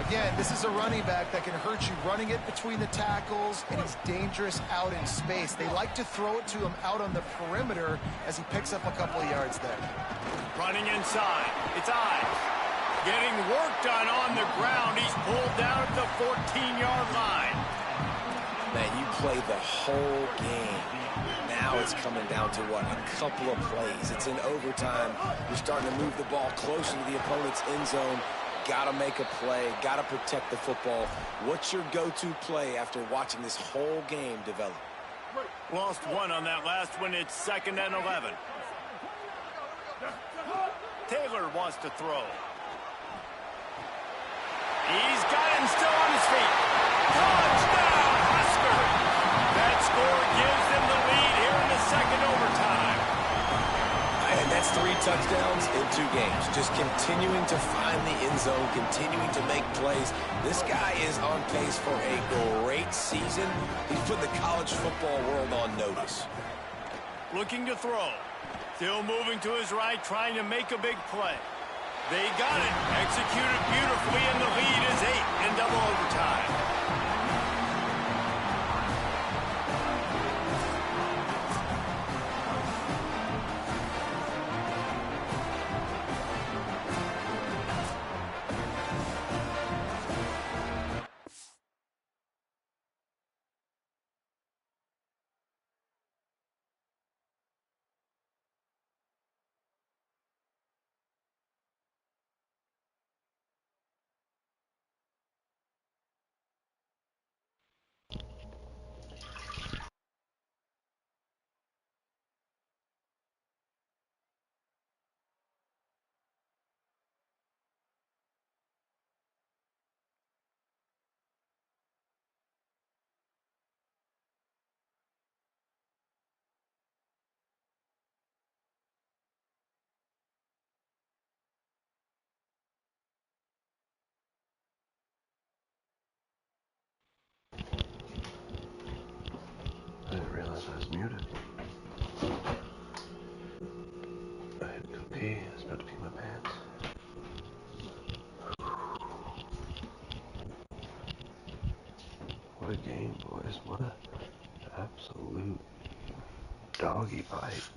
Speaker 2: Again, this is a running back that can hurt you running it between the tackles, and he's dangerous out in space. They like to throw it to him out on the perimeter as he picks up a couple of yards there.
Speaker 1: Running inside. It's Ives. Getting work done on the ground. He's pulled down at the 14-yard line.
Speaker 3: Man, you play the whole game. Now it's coming down to, what, a couple of plays. It's in overtime. You're starting to move the ball closer to the opponent's end zone. Got to make a play. Got to protect the football. What's your go-to play after watching this whole game develop?
Speaker 1: Lost one on that last one. It's 2nd and 11. Taylor wants to throw. He's got him still on his feet. Touchdown, Husker! That score gives them the lead here in the second overtime.
Speaker 3: And that's 3 touchdowns in 2 games. Just continuing to find the end zone, continuing to make plays. This guy is on pace for a great season. He's put the college football world on notice.
Speaker 1: Looking to throw. Still moving to his right, trying to make a big play. They got it. Executed beautifully, and the lead is 8 in double overtime.
Speaker 6: I didn't realize I was muted. I had to go pee. I was about to pee my pants. What a game, boys. What a absolute doggy bite.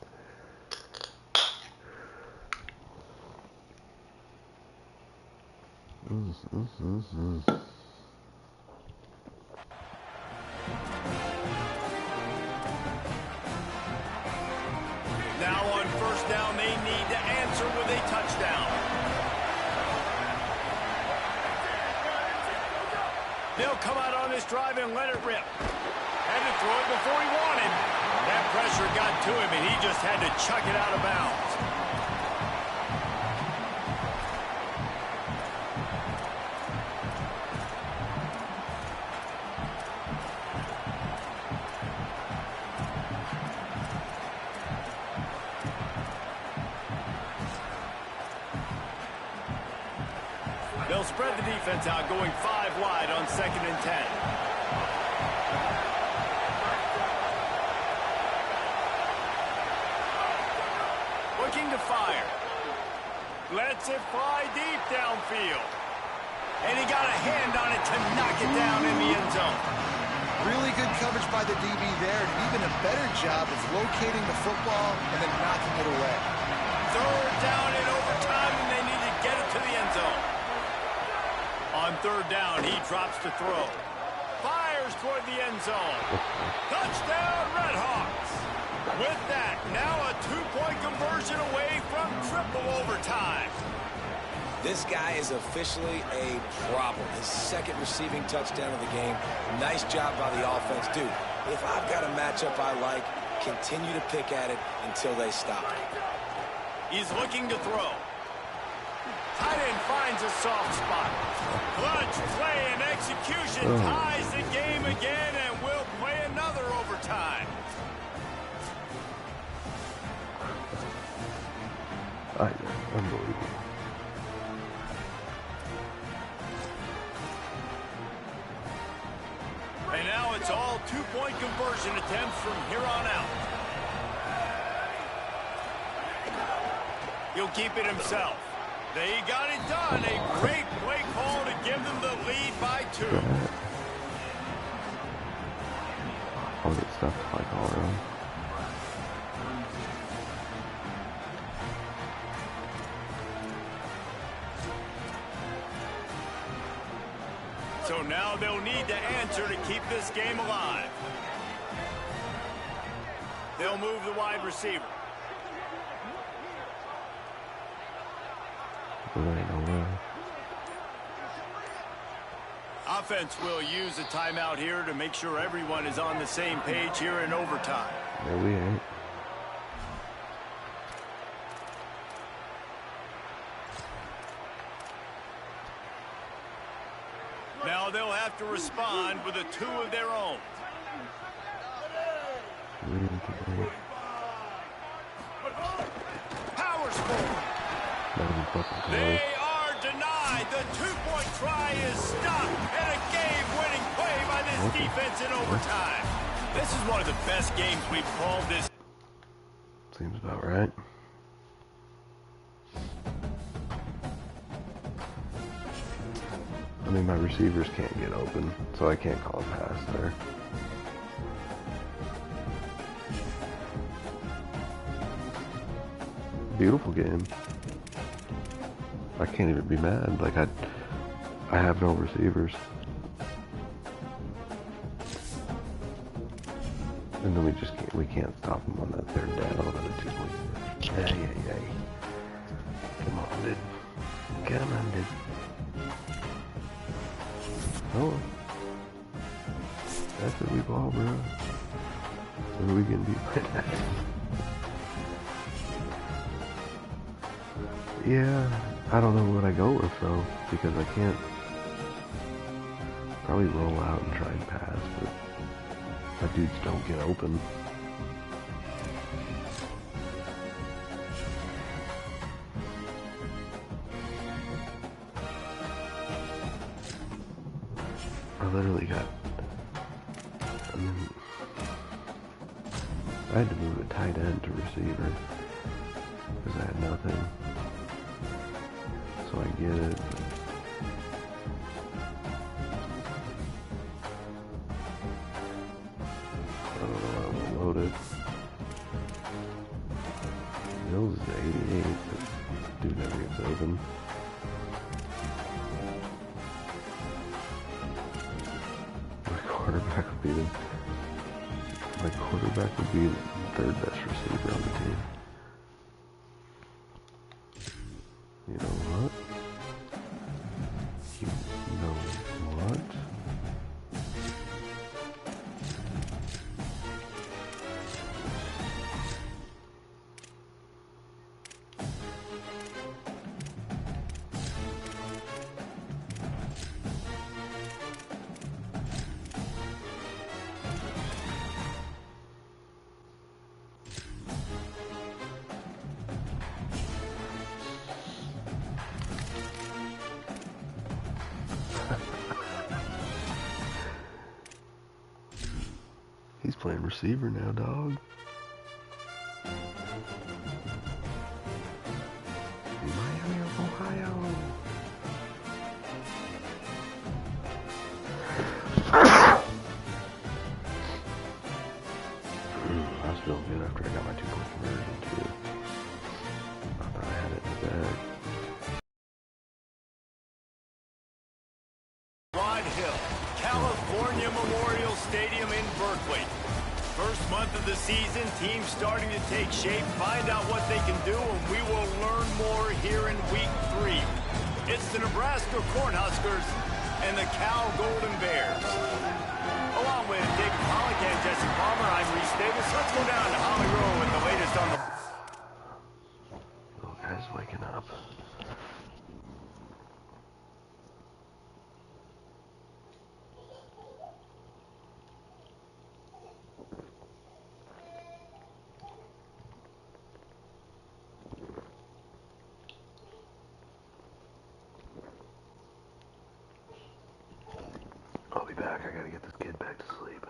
Speaker 1: Now on first down, they need to answer with a touchdown. They'll come out on this drive and let it rip. Had to throw it before he wanted. That pressure got to him, and he just had to chuck it out of bounds. They'll spread the defense out, going 5 wide on 2nd and 10. Looking to fire. Lets it fly deep downfield. And he got a hand on it to knock it down in the end zone.
Speaker 2: Really good coverage by the DB there, and even a better job of locating the football and then knocking it away.
Speaker 1: 3rd down in overtime, and they need to get it to the end zone. On 3rd down, he drops to throw. Fires toward the end zone. Touchdown, Redhawks! With that, now a two-point conversion away from triple overtime.
Speaker 3: This guy is officially a problem. His second receiving touchdown of the game. Nice job by the offense. Dude, if I've got a matchup I like, continue to pick at it until they stop.
Speaker 1: He's looking to throw. Tight end finds a soft spot. Clutch play and execution ties the game again and will play another overtime.
Speaker 6: Unbelievable.
Speaker 1: And now it's all two-point conversion attempts from here on out. He'll keep it himself. They got it done. A great play call to give them the lead by 2.
Speaker 6: All good stuff to like all around.
Speaker 1: So now they'll need to answer to keep this game alive. They'll move the wide receiver. Offense will use a timeout here to make sure everyone is on the same page here in overtime.
Speaker 6: No, we ain't.
Speaker 1: Now they'll have to respond with a 2 of their own. Powers forward. They are denied. The 2-point try is stopped. And a game-winning play by this defense in overtime. This is one of the best games we've called this.
Speaker 6: Seems about right. I mean, my receivers can't get open, so I can't call a pass there. Beautiful game. I can't even be mad. Like, I have no receivers. And then we can't stop them on that third down on a 2-point. Hey. Come on, dude. Come on, dude. Oh, that's what we ball, bro. What are we gonna be like that? Yeah, I don't know what I go with though, because I can't probably roll out and try and pass, but my dudes don't get open. I literally got, I had to move a tight end to receiver because I had nothing. So I get it. I don't know how to load it. Mills is 88, but dude never gets open. My quarterback would be the third best receiver on the team. You know what? You know what? He's playing receiver now, dog. Miami of Ohio. I was feeling good after I got my 2-point conversion too. I thought I had it in the bag.
Speaker 1: Rod Hill, California Memorial Stadium in Berkeley. First month of the season, teams starting to take shape, find out what they can do, and we will learn more here in Week 3. It's the Nebraska Cornhuskers and the Cal Golden Bears. Along with David Pollock and Jesse Palmer, I'm Reese Davis. Let's go down to Holly Rowe with the latest on the...
Speaker 6: Little guy's waking up. I'll be back. I gotta get this kid back to sleep.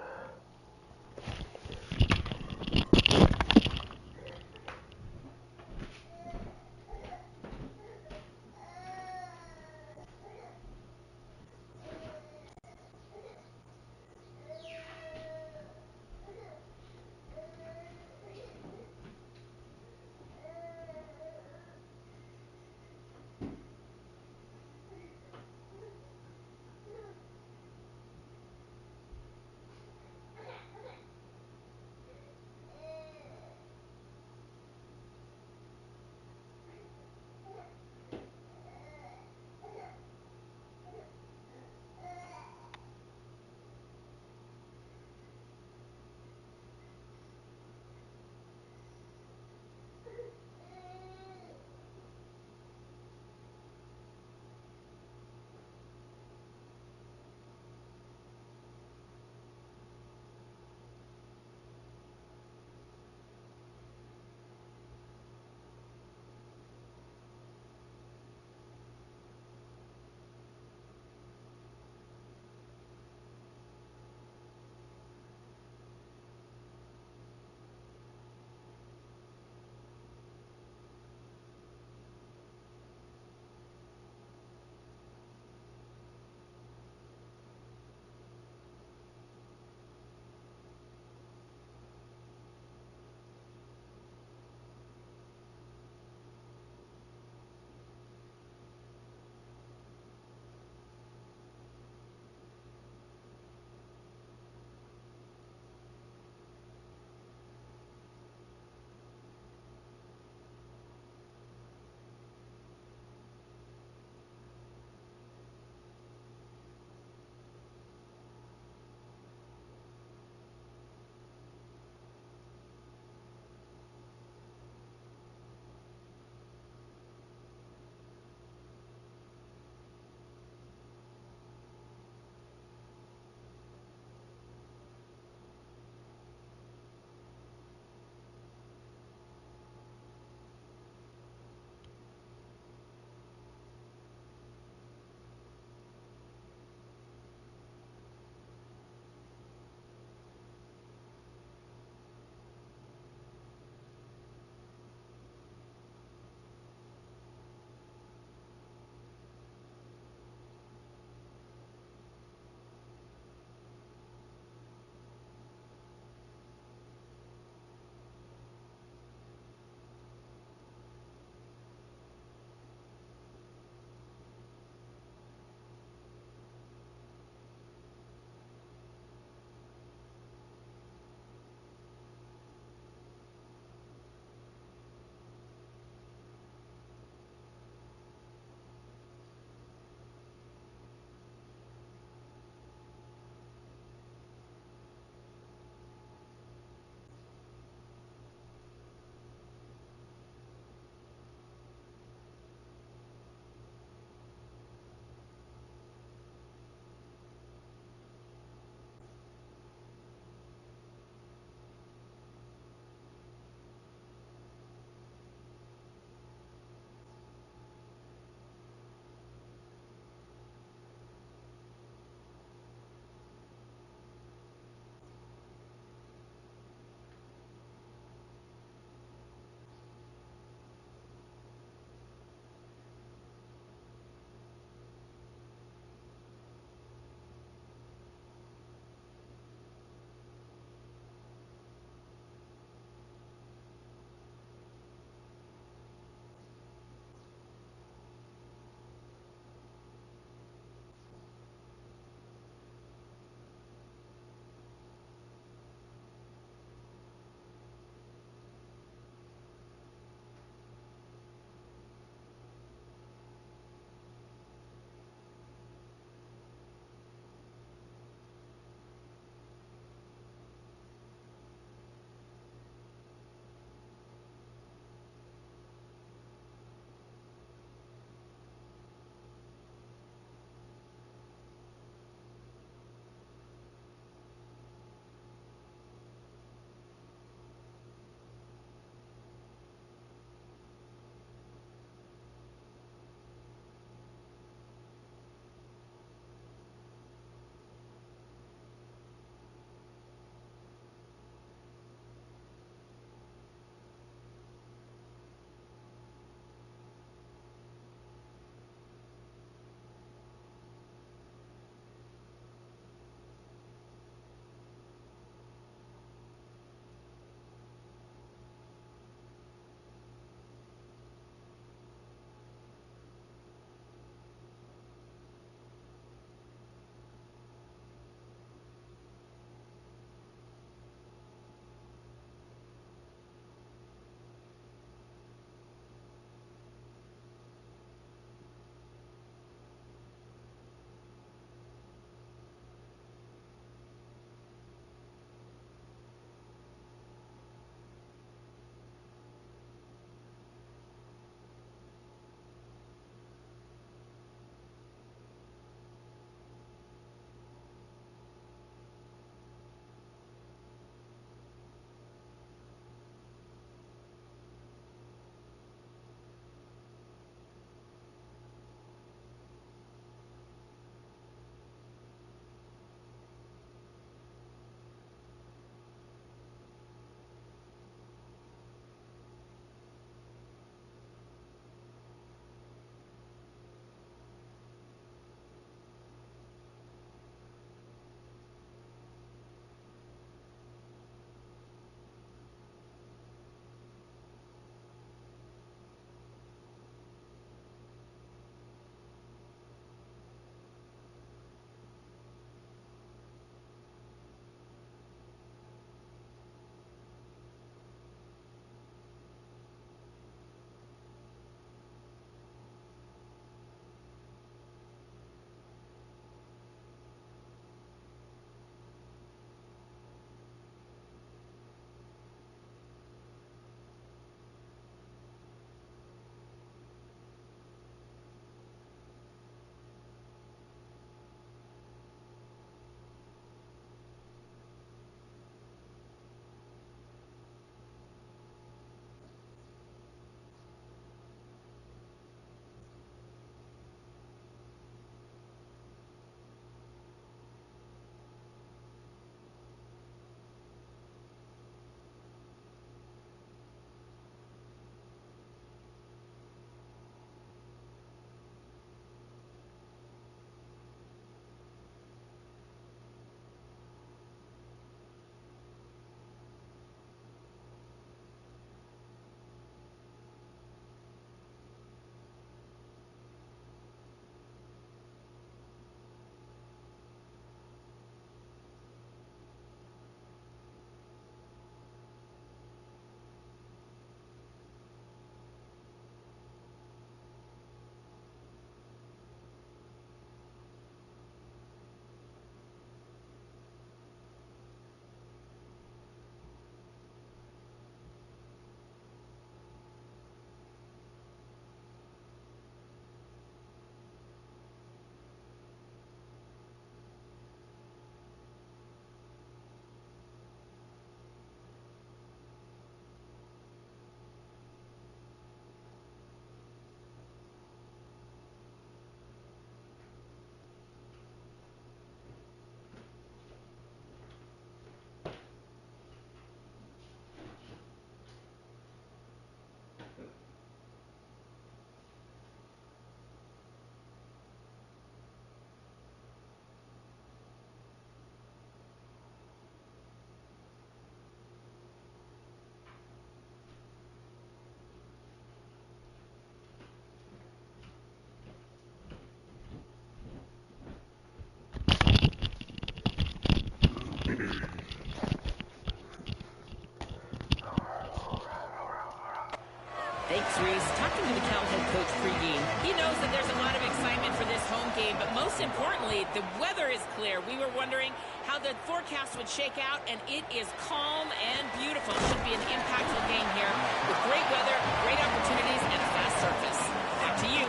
Speaker 5: most importantly, the weather is clear. We were wondering how the forecast would shake out, and it is calm and beautiful. Should be an impactful game here with great weather, great opportunities, and a fast surface. Back to you.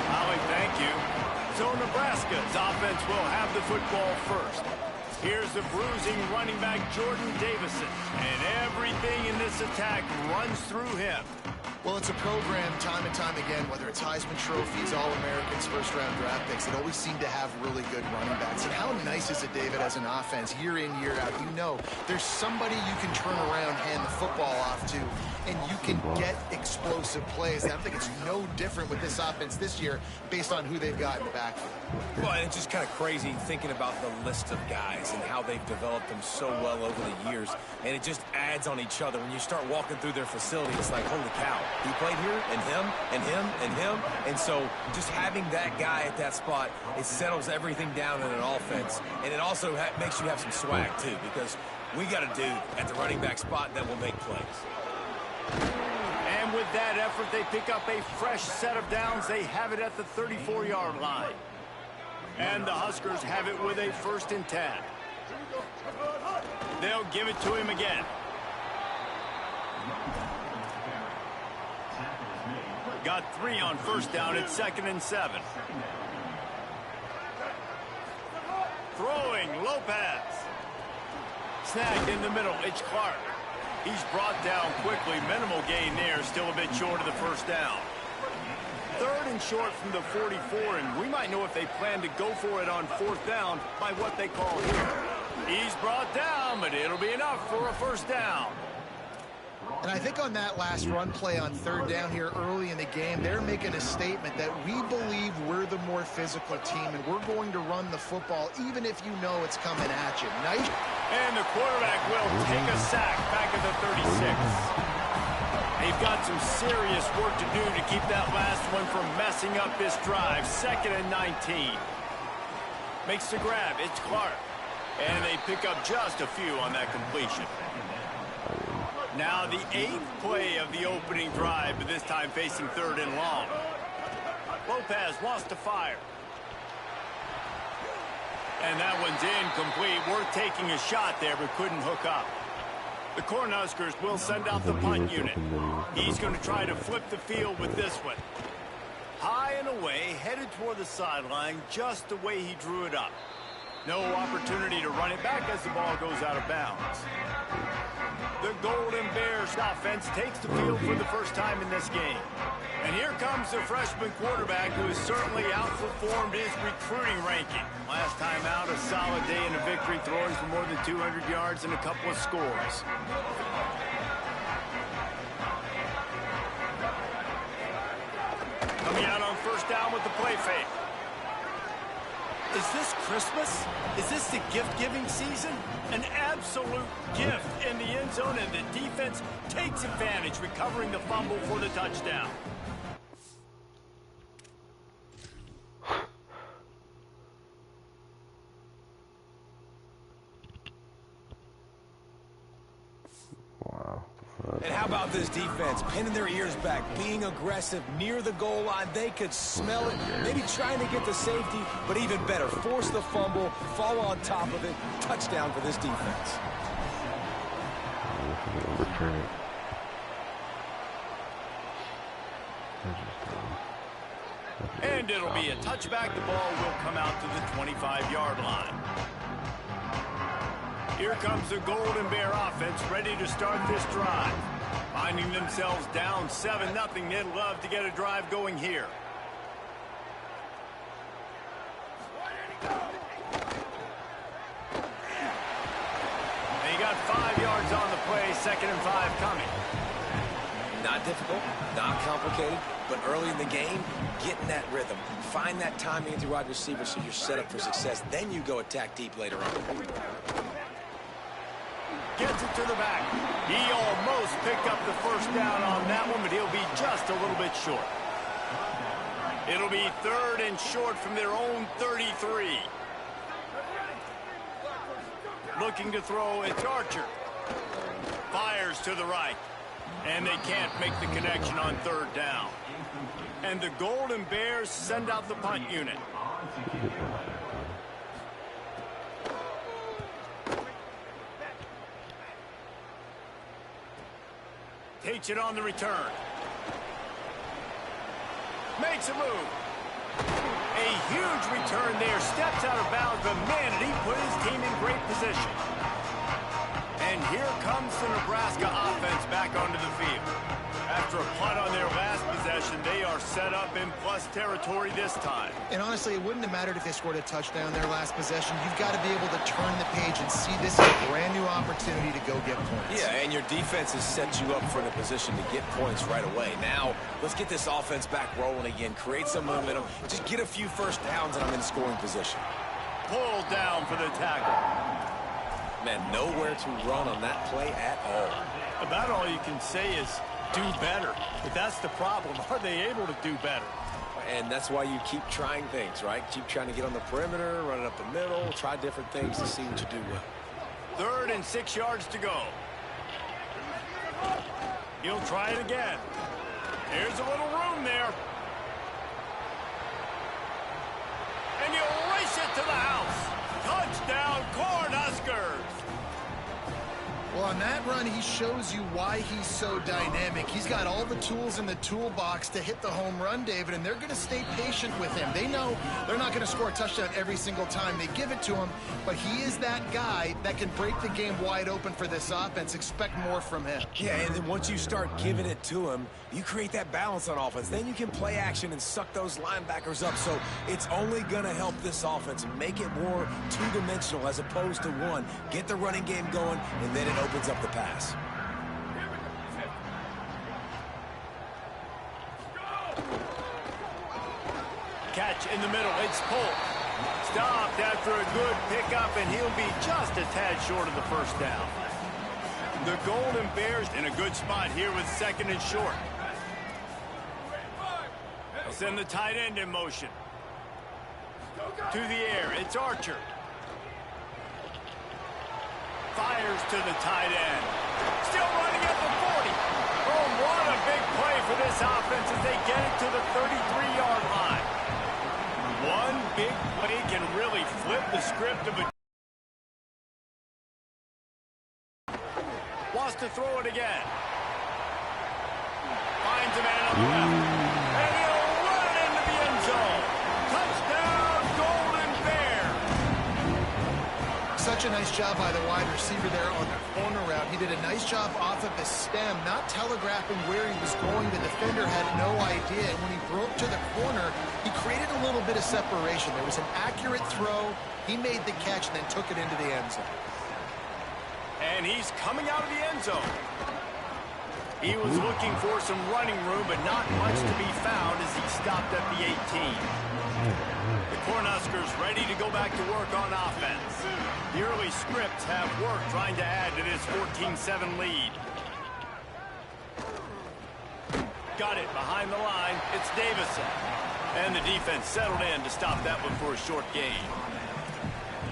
Speaker 1: Holly, thank you. So Nebraska's offense will have the football first. Here's the bruising running back Jordan Davison, and everything in this attack runs through him.
Speaker 2: Well, it's a program time and time again, whether it's Heisman trophies, All-Americans, first-round draft picks, that always seem to have really good running backs. And how nice is it, David, as an offense, year in, year out? You know there's somebody you can turn around, hand the football off to, and you can get explosive plays. And I think it's no different with this offense this year based on who they've got in the backfield.
Speaker 3: Well, it's just kind of crazy thinking about the list of guys and how they've developed them so well over the years. And it just adds on each other. When you start walking through their facility, it's like, holy cow. He played here, and him, and him, and him. And so just having that guy at that spot, it settles everything down in an offense. And it also makes you have some swag, too, because we got a dude at the running back spot that will make plays.
Speaker 1: And with that effort, they pick up a fresh set of downs. They have it at the 34-yard line. And the Huskers have it with a 1st and 10. They'll give it to him again. Got 3 on 1st down at 2nd and 7. Throwing, Lopez. Snagged in the middle, it's Clark. He's brought down quickly. Minimal gain there, still a bit short of the 1st down. 3rd and short from the 44, and we might know if they plan to go for it on 4th down by what they call here. He's brought down, but it'll be enough for a 1st down.
Speaker 2: And I think on that last run play on 3rd down here early in the game, they're making a statement that we believe we're the more physical team, and we're going to run the football even if you know it's coming at you. Nice.
Speaker 1: And the quarterback will take a sack back at the 36. They've got some serious work to do to keep that last one from messing up this drive. 2nd and 19. Makes the grab. It's Clark. And they pick up just a few on that completion. Now the 8th play of the opening drive, but this time facing 3rd and long. Lopez wants to fire. And that one's incomplete. Worth taking a shot there, but couldn't hook up. The Cornhuskers will send out the punt unit. He's going to try to flip the field with this one. High and away, headed toward the sideline, just the way he drew it up. No opportunity to run it back as the ball goes out of bounds. The Golden Bears offense takes the field for the first time in this game. And here comes the freshman quarterback who has certainly outperformed his recruiting ranking. Last time out, a solid day in a victory, throwing for more than 200 yards and a couple of scores. Coming out on 1st down with the play fake. Is this Christmas? Is this the gift-giving season? An absolute gift in the end zone, and the defense takes advantage, recovering the fumble for the touchdown.
Speaker 6: Wow.
Speaker 3: And how about this defense? Pinning their ears back, being aggressive near the goal line. They could smell it, maybe trying to get the safety, but even better, force the fumble, fall on top of it. Touchdown for this defense.
Speaker 6: Return it.
Speaker 1: And it'll be a touchback. The ball will come out to the 25-yard line. Here comes the Golden Bear offense, ready to start this drive. Finding themselves down 7-0, they'd love to get a drive going here. They got 5 yards on the play, 2nd and 5 coming.
Speaker 3: Not difficult, not complicated, but early in the game, get in that rhythm. Find that timing at the wide receiver so you're set up for success. Then you go attack deep later on.
Speaker 1: Gets it to the back. He almost picked up the 1st down on that one, but he'll be just a little bit short. It'll be 3rd and short from their own 33. Looking to throw, it's Archer. Fires to the right. And they can't make the connection on third down. And the Golden Bears send out the punt unit. Takes it on the return. Makes a move. A huge return there. Steps out of bounds, but man, did he put his team in great position. And here comes the Nebraska offense back onto the field. After a punt on their last possession, they are set up in plus territory this time.
Speaker 2: And honestly, it wouldn't have mattered if they scored a touchdown their last possession. You've got to be able to turn the page and see this as a brand new opportunity to go get points.
Speaker 3: Yeah, and your defense has set you up for the position to get points right away. Now, let's get this offense back rolling again, create some momentum, just get a few first downs, and I'm in scoring position.
Speaker 1: Pulled down for the tackle.
Speaker 3: Man, nowhere to run on that play at all.
Speaker 1: About all you can say is do better. But that's the problem. Are they able to do better?
Speaker 3: And that's why you keep trying things, right? Keep trying to get on the perimeter, run it up the middle, try different things to see what you do well.
Speaker 1: 3rd and 6 yards to go. He'll try it again. There's a little room there. And he'll race it to the house. Touchdown, Cornhuskers.
Speaker 2: Well, on that run, he shows you why he's so dynamic. He's got all the tools in the toolbox to hit the home run, David, and they're going to stay patient with him. They know they're not going to score a touchdown every single time they give it to him, but he is that guy that can break the game wide open for this offense. Expect more from him.
Speaker 3: Yeah, and then once you start giving it to him, you create that balance on offense. Then you can play action and suck those linebackers up. So it's only going to help this offense make it more two-dimensional as opposed to one. Get the running game going, and then it opens up the pass.
Speaker 1: Catch in the middle. It's Polk. Stopped after a good pickup, and he'll be just a tad short of the first down. The Golden Bears in a good spot here with 2nd and short. They'll send the tight end in motion. To the air. It's Archer. Fires to the tight end. Still running at the 40. Oh, what a big play for this offense as they get it to the 33-yard line. One big play can really flip the script of a... Wants to throw it again. Finds a man on the left. And he'll run it into the end zone. Touchdown, Golden Bears.
Speaker 2: Such a nice job by the wide receiver there on the corner route. He did a nice job off of the stem, not telegraphing where he was going. The defender had no idea. And when he broke to the corner, he created a little bit of separation. There was an accurate throw. He made the catch and then took it into the end zone.
Speaker 1: And he's coming out of the end zone. He was looking for some running room, but not much to be found as he stopped at the 18. The Cornhuskers ready to go back to work on offense. The early scripts have worked trying to add to this 14-7 lead. Got it behind the line. It's Davison. And the defense settled in to stop that one for a short gain.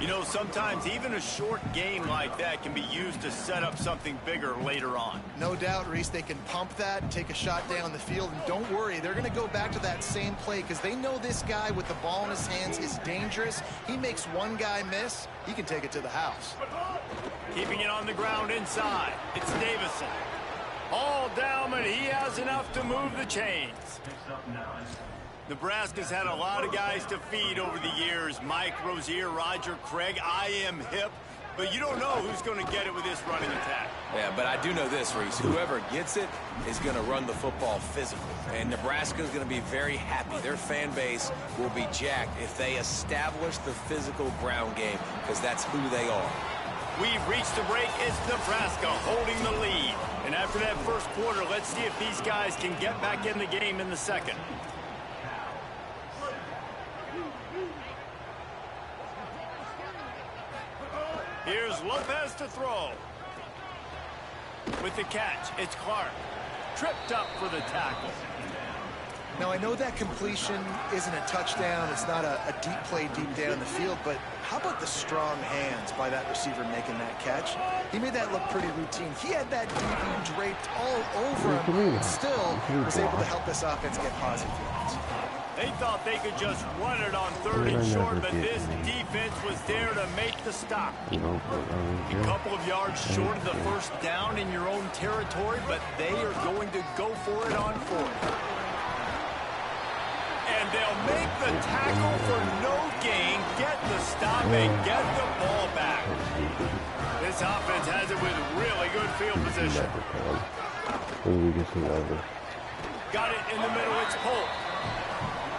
Speaker 1: You know, sometimes even a short game like that can be used to set up something bigger later on.
Speaker 2: No doubt, Reese, they can pump that, take a shot down the field, and don't worry, they're going to go back to that same play because they know this guy with the ball in his hands is dangerous. He makes one guy miss, he can take it to the house.
Speaker 1: Keeping it on the ground inside. It's Davison. All down, but he has enough to move the chains. Nebraska's had a lot of guys to feed over the years. Mike, Rozier, Roger, Craig. I am hip. But you don't know who's going to get it with this running attack.
Speaker 3: Yeah, but I do know this, Reese. Whoever gets it is going to run the football physical. And Nebraska's going to be very happy. Their fan base will be jacked if they establish the physical ground game, because that's who they are.
Speaker 1: We've reached the break. It's Nebraska holding the lead. And after that first quarter, let's see if these guys can get back in the game in the second. Here's Lopez to throw. With the catch, it's Clark. Tripped up for the tackle.
Speaker 2: Now, I know that completion isn't a touchdown. It's not a deep play deep down the field, but how about the strong hands by that receiver making that catch? He made that look pretty routine. He had that DB draped all over him, but still was able to help this offense get positive yards.
Speaker 1: They thought they could just run it on 3rd and short, but this defense was there to make the stop. A couple of yards short of the first down in your own territory, but they are going to go for it on 4th. And they'll make the tackle for no gain, get the stop, and get the ball back. This offense has it with really good field position. Got it in the middle, it's Polk.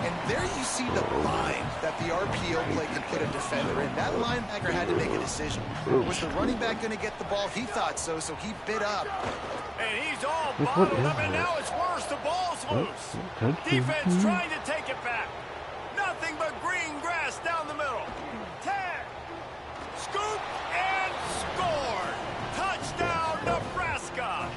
Speaker 2: And there you see the bind that the RPO play can put a defender in. That linebacker had to make a decision. Was the running back going to get the ball? He thought so, so he bit up.
Speaker 1: And he's all bottled up, and now it's worse. The ball's loose. Defense trying to take it back. Nothing but green grass down the middle. Tag. Scoop and score. Touchdown, Nebraska.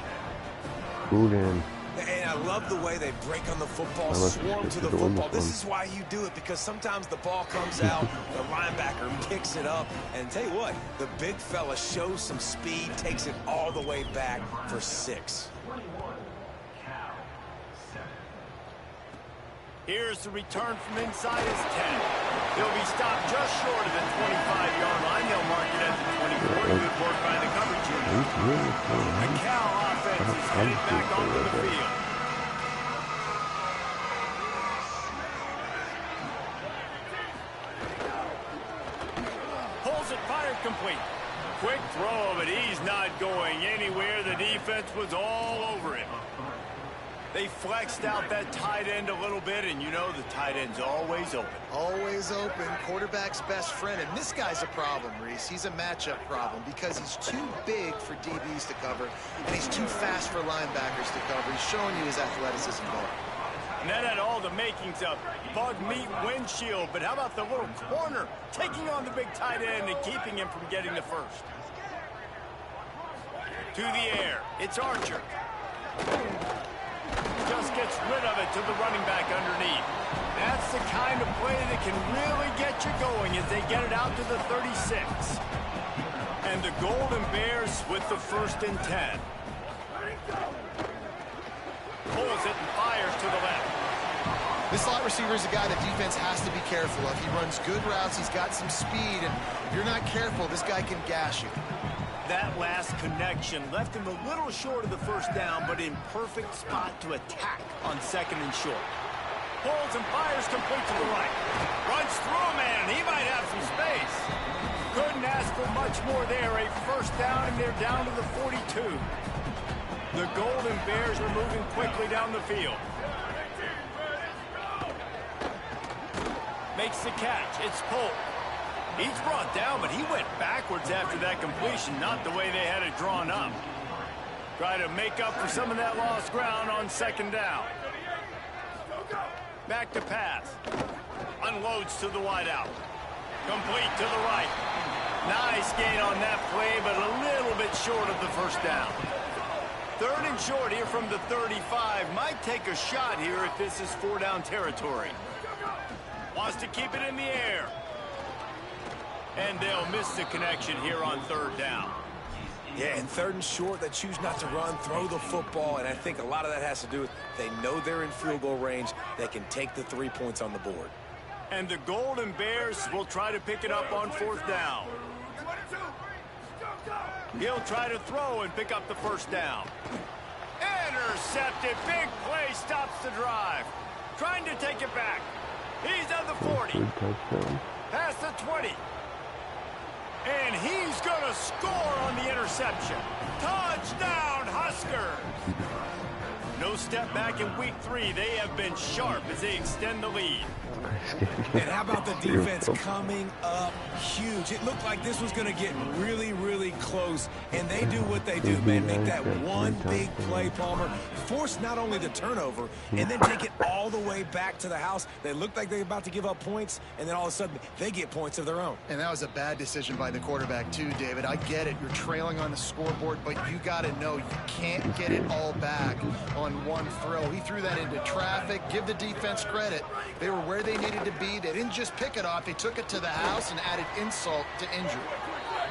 Speaker 3: And I love the way they break on the football, swarm to the football. This is why you do it, because sometimes the ball comes out, the linebacker picks it up, and tell you what, the big fella shows some speed, takes it all the way back for 6.
Speaker 1: Here's the return from inside his 10. He'll be stopped just short of the 25-yard line. They'll mark it at the 24. Good work by the coverage unit. The Cal offense is headed back onto the field. Pulls it, fired complete. Quick throw, but he's not going anywhere. The defense was all over him. They flexed out that tight end a little bit, and you know the tight end's always open.
Speaker 2: Always open, quarterback's best friend. And this guy's a problem, Reese. He's a matchup problem because he's too big for DBs to cover, and he's too fast for linebackers to cover. He's showing you his athleticism there.
Speaker 1: And that had all the makings of bug meat windshield, but how about the little corner taking on the big tight end and keeping him from getting the first? To the air, it's Archer. Just gets rid of it to the running back underneath. That's the kind of play that can really get you going as they get it out to the 36. And the Golden Bears with the 1st and 10. Pulls it and fires to the left.
Speaker 2: This slot receiver is a guy the defense has to be careful of. He runs good routes. He's got some speed, and if you're not careful, this guy can gash you.
Speaker 1: That last connection left him a little short of the first down, but in perfect spot to attack on 2nd and short. Pulls and fires complete to the right. Runs through a man. He might have some space. Couldn't ask for much more there. A 1st down, and they're down to the 42. The Golden Bears are moving quickly down the field. Makes the catch. It's Polk. He's brought down, but he went backwards after that completion, not the way they had it drawn up. Try to make up for some of that lost ground on 2nd down. Back to pass. Unloads to the wideout. Complete to the right. Nice gain on that play, but a little bit short of the 1st down. 3rd and short here from the 35. Might take a shot here if this is 4-down territory. Wants to keep it in the air. And they'll miss the connection here on 3rd down.
Speaker 3: Yeah, and 3rd and short, they choose not to run, throw the football, and I think a lot of that has to do with they know they're in field goal range. They can take the 3 points on the board.
Speaker 1: And the Golden Bears will try to pick it up on 4th down. He'll try to throw and pick up the 1st down. Intercepted. Big play stops the drive. Trying to take it back. He's at the 40. Past the 20. And he's going to score on the interception. Touchdown, Huskers! No step back in week 3. They have been sharp as they extend the lead.
Speaker 3: And how about the defense coming up huge? It looked like this was going to get really, really close, and they do what they do, man. Make that one big play, Palmer. Force not only the turnover, and then take it all the way back to the house. They looked like they were about to give up points, and then all of a sudden, they get points of their own.
Speaker 2: And that was a bad decision by the quarterback, too, David. I get it. You're trailing on the scoreboard, but you got to know you can't get it all back on on one throw. He threw that into traffic. Give the defense credit. They were where they needed to be. They didn't just pick it off. They took it to the house and added insult to injury.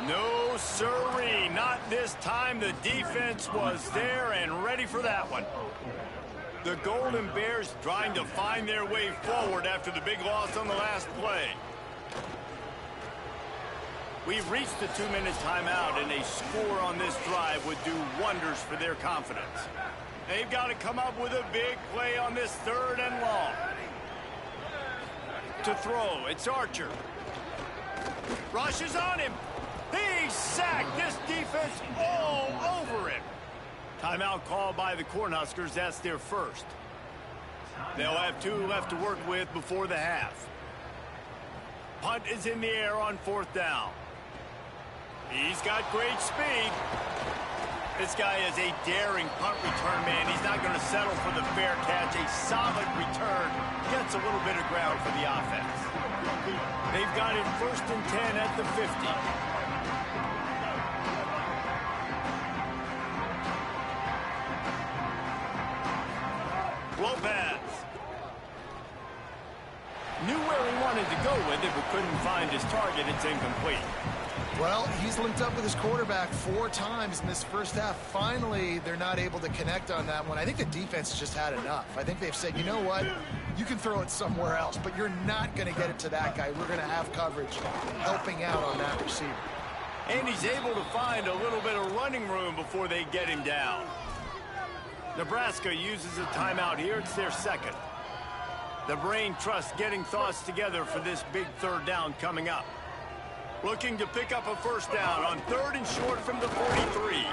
Speaker 1: No, sirree. Not this time. The defense was there and ready for that one. The Golden Bears trying to find their way forward after the big loss on the last play. We've reached the 2-minute timeout, and a score on this drive would do wonders for their confidence. They've got to come up with a big play on this 3rd and long. To throw, it's Archer. Rushes on him. He's sacked. This defense all over him. Timeout called by the Cornhuskers. That's their first. They'll have 2 left to work with before the half. Punt is in the air on 4th down. He's got great speed. This guy is a daring punt return man. He's not going to settle for the fair catch. A solid return. Gets a little bit of ground for the offense. They've got it 1st and 10 at the 50. Lopez knew where he wanted to go with it, but couldn't find his target. It's incomplete.
Speaker 2: Well, he's linked up with his quarterback 4 times in this first half. Finally, they're not able to connect on that one. I think the defense just had enough. I think they've said, you know what? You can throw it somewhere else, but you're not going to get it to that guy. We're going to have coverage helping out on that receiver.
Speaker 1: And he's able to find a little bit of running room before they get him down. Nebraska uses a timeout here. It's their second. The brain trust getting thoughts together for this big 3rd down coming up. Looking to pick up a 1st down on 3rd and short from the 43.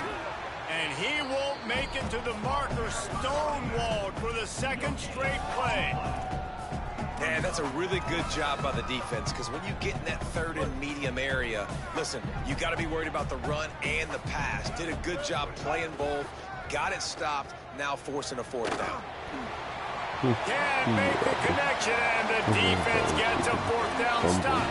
Speaker 1: And he won't make it to the marker. Stonewalled for the 2nd straight play.
Speaker 3: Man, that's a really good job by the defense, because when you get in that 3rd and medium area, listen, you got to be worried about the run and the pass. Did a good job playing both. Got it stopped. Now forcing a 4th down.
Speaker 1: Can't make the connection, and the defense gets a 4th down stop.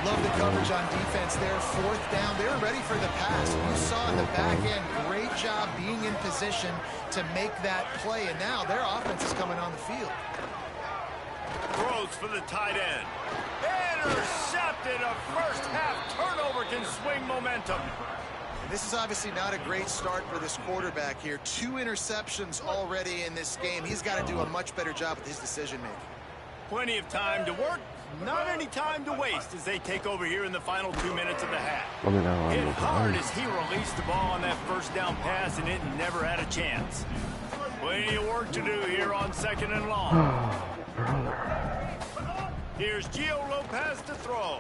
Speaker 2: Love the coverage on defense there. 4th down. They were ready for the pass. You saw in the back end, great job being in position to make that play. And now their offense is coming on the field.
Speaker 1: Throws for the tight end. Intercepted. A first half turnover can swing momentum.
Speaker 2: This is obviously not a great start for this quarterback here. 2 interceptions already in this game. He's got to do a much better job with his decision-making.
Speaker 1: Plenty of time to work. Not any time to waste as they take over here in the final 2 minutes of the half. Hit hard as he released the ball on that 1st down pass, and it never had a chance. Plenty of work to do here on 2nd and long. Here's Gio Lopez to throw.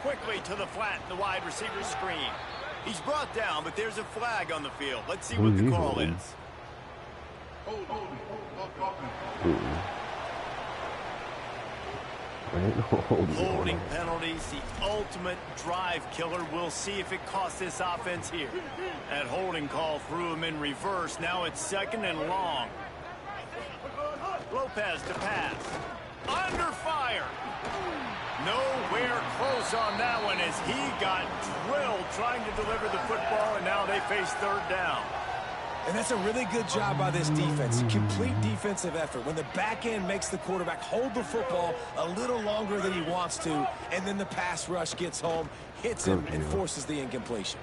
Speaker 1: Quickly to the flat in the wide receiver screen. He's brought down, but there's a flag on the field. Let's see what the call is. Holding penalties, the ultimate drive killer. We'll see if it costs this offense here. That holding call threw him in reverse. Now it's 2nd and long. Lopez to pass. Under fire. Nowhere close on that one as he got drilled trying to deliver the football, and now they face 3rd down.
Speaker 3: And that's a really good job by this defense. Complete defensive effort. When the back end makes the quarterback hold the football a little longer than he wants to, and then the pass rush gets home, hits him, and forces the incompletion.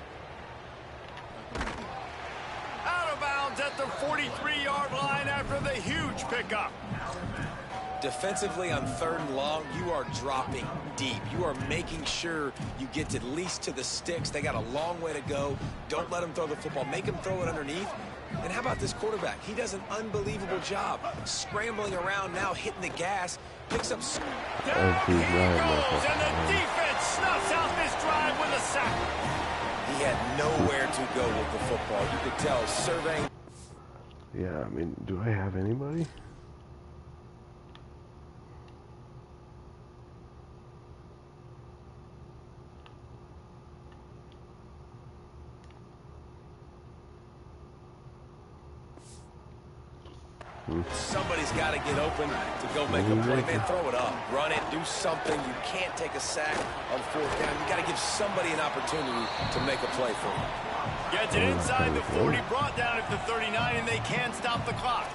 Speaker 1: Out of bounds at the 43-yard line after the huge pickup.
Speaker 3: Defensively on 3rd and long, you are dropping deep. You are making sure you get at least to the sticks. They got a long way to go. Don't let them throw the football. Make them throw it underneath. And how about this quarterback? He does an unbelievable job scrambling around now, hitting the gas, picks up.
Speaker 1: Down he goes, and the defense snuffs out this drive with a sack.
Speaker 3: He had nowhere to go with the football. You could tell surveying.
Speaker 6: Yeah, I mean, do I have anybody?
Speaker 3: Somebody's got to get open to go make a play. Man, throw it up. Run it. Do something. You can't take a sack on 4th down. You got to give somebody an opportunity to make a play for you.
Speaker 1: Gets it inside the 40, brought down at the 39, and they can stop the clock.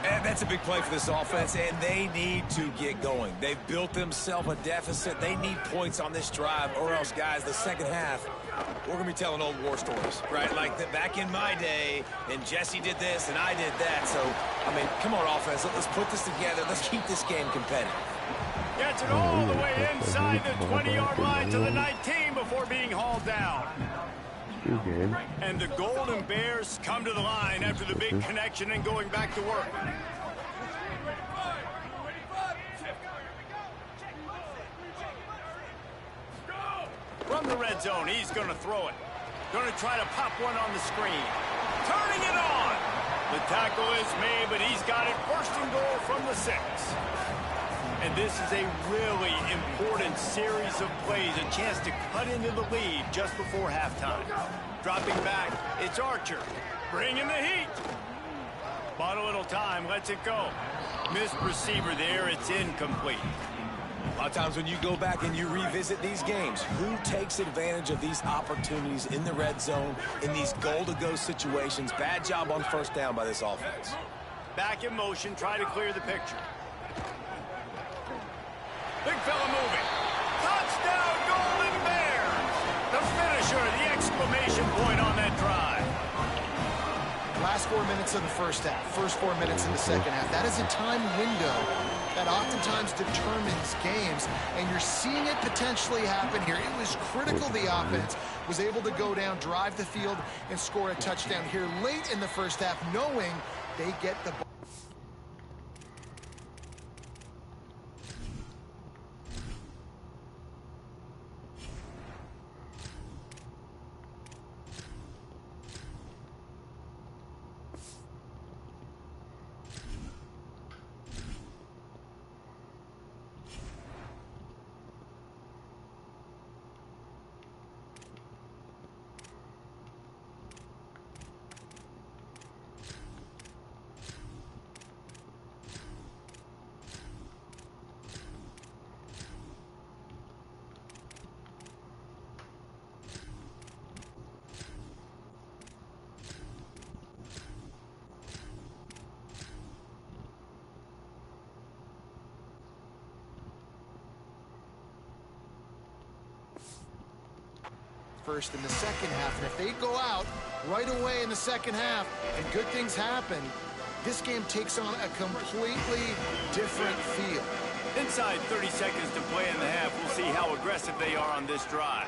Speaker 3: And that's a big play for this offense, and they need to get going. They've built themselves a deficit. They need points on this drive, or else, guys, the second half, we're going to be telling old war stories, right? Like back in my day, and Jesse did this, and I did that. So, I mean, come on, offense. Let's put this together. Let's keep this game competitive.
Speaker 1: Gets it all the way inside the 20-yard line to the 19 before being hauled down. And the Golden Bears come to the line after the big connection and going back to work. From the red zone, he's going to throw it. Going to try to pop one on the screen. Turning it on. The tackle is made, but he's got it first and goal from the 6. And this is a really important series of plays, a chance to cut into the lead just before halftime. Dropping back, it's Archer. Bringing the heat. Bought a little time, lets it go. Missed receiver there, it's incomplete.
Speaker 3: A lot of times when you go back and you revisit these games, who takes advantage of these opportunities in the red zone, in these goal-to-go situations? Bad job on first down by this offense.
Speaker 1: Back in motion, try to clear the picture. Big fella moving. Touchdown, Golden Bears! The finisher, the exclamation point on that drive.
Speaker 2: Last 4 minutes of the first half, first 4 minutes in the second half. That is a time window that oftentimes determines games, and you're seeing it potentially happen here. It was critical the offense was able to go down, drive the field, and score a touchdown here late in the first half, knowing they get the ball. First in the second half, and if they go out right away in the second half and good things happen, this game takes on a completely different feel.
Speaker 1: Inside 30 seconds to play in the half, we'll see how aggressive they are on this drive.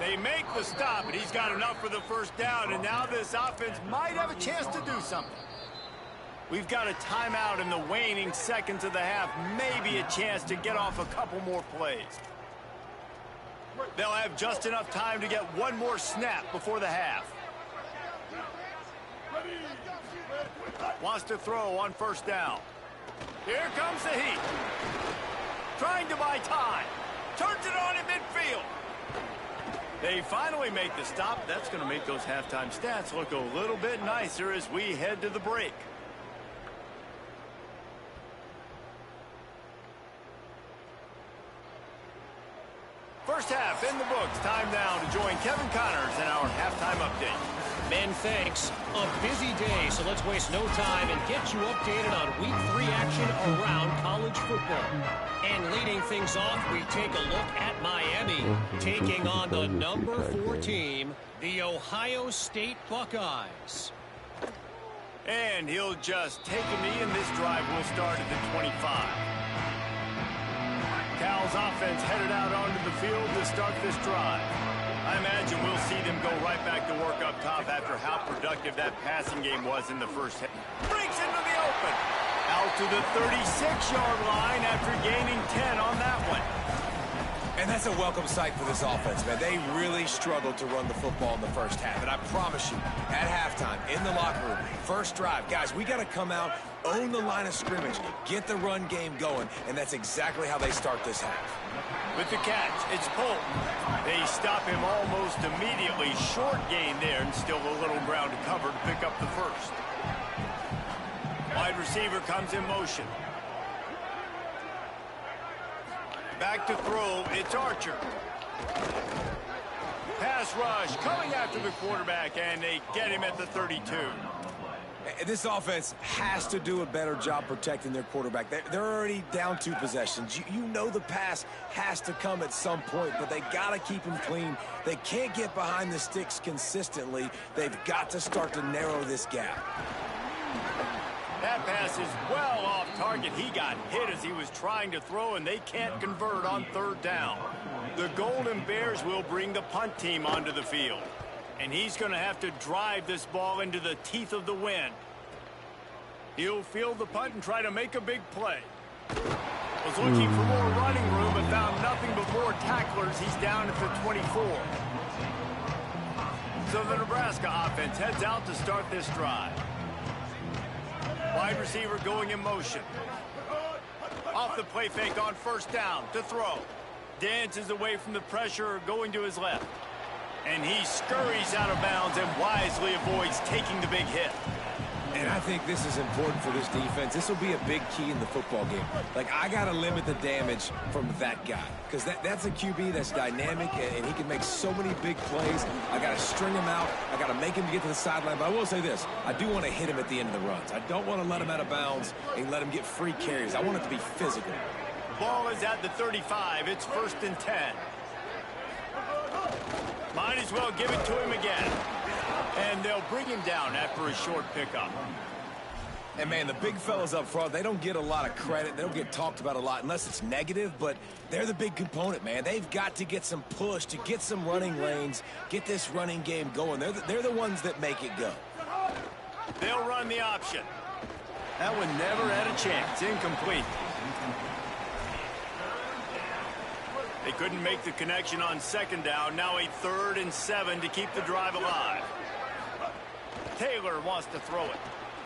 Speaker 1: They make the stop, and he's got enough for the first down, and now this offense might have a chance to do something. We've got a timeout in the waning seconds of the half, maybe a chance to get off a couple more plays. They'll have just enough time to get one more snap before the half. Wants to throw on first down. Here comes the heat. Trying to buy time. Turns it on in midfield. They finally make the stop. That's going to make those halftime stats look a little bit nicer as we head to the break. First half in the books. Time now to join Kevin Connors in our halftime update.
Speaker 4: Men, thanks. A busy day, so let's waste no time and get you updated on Week 3 action around college football. And leading things off, we take a look at Miami, taking on the number 4 team, the Ohio State Buckeyes.
Speaker 1: And he'll just take a knee, and this drive will start at the 25. Cal's offense headed out onto the field to start this drive. I imagine we'll see them go right back to work up top after how productive that passing game was in the first half. Breaks into the open. Out to the 36-yard line after gaining 10 on that one.
Speaker 3: And that's a welcome sight for this offense, man. They really struggled to run the football in the first half. And I promise you, at halftime, in the locker room, first drive, guys, we got to come out, own the line of scrimmage, get the run game going, and that's exactly how they start this half.
Speaker 1: With the catch, it's Polk. They stop him almost immediately. Short gain there, and still a little ground to cover to pick up the first. Wide receiver comes in motion. Back to throw, it's Archer. pass rush coming after the quarterback, and they get him at the 32.
Speaker 3: This offense has to do a better job protecting their quarterback. They're already down 2 possessions. You know the pass has to come at some point, but they got to keep him clean. They can't get behind the sticks consistently. They've got to start to narrow this gap.
Speaker 1: That pass is well off target. He got hit as he was trying to throw, and they can't convert on 3rd down. The Golden Bears will bring the punt team onto the field. And he's going to have to drive this ball into the teeth of the wind. He'll field the punt and try to make a big play. Was looking for more running room, but found nothing but more tacklers. He's down at the 24. So the Nebraska offense heads out to start this drive. Wide receiver going in motion. Off the play fake on 1st down to throw. Dances away from the pressure, going to his left. And he scurries out of bounds and wisely avoids taking the big hit.
Speaker 3: And I think this is important for this defense. This will be a big key in the football game. Like, I got to limit the damage from that guy. Because that's a QB that's dynamic, and he can make so many big plays. I got to string him out. I got to make him get to the sideline. But I will say this. I do want to hit him at the end of the runs. I don't want to let him out of bounds and let him get free carries. I want it to be physical.
Speaker 1: Ball is at the 35. It's 1st and 10. Might as well give it to him again. And they'll bring him down after a short pickup.
Speaker 3: And, man, the big fellas up front, they don't get a lot of credit. They don't get talked about a lot unless it's negative, but they're the big component, man. They've got to get some push, to get some running lanes, get this running game going. They're the ones that make it go.
Speaker 1: They'll run the option. That one never had a chance. Incomplete. They couldn't make the connection on 2nd down. Now a 3rd and 7 to keep the drive alive. Taylor wants to throw it.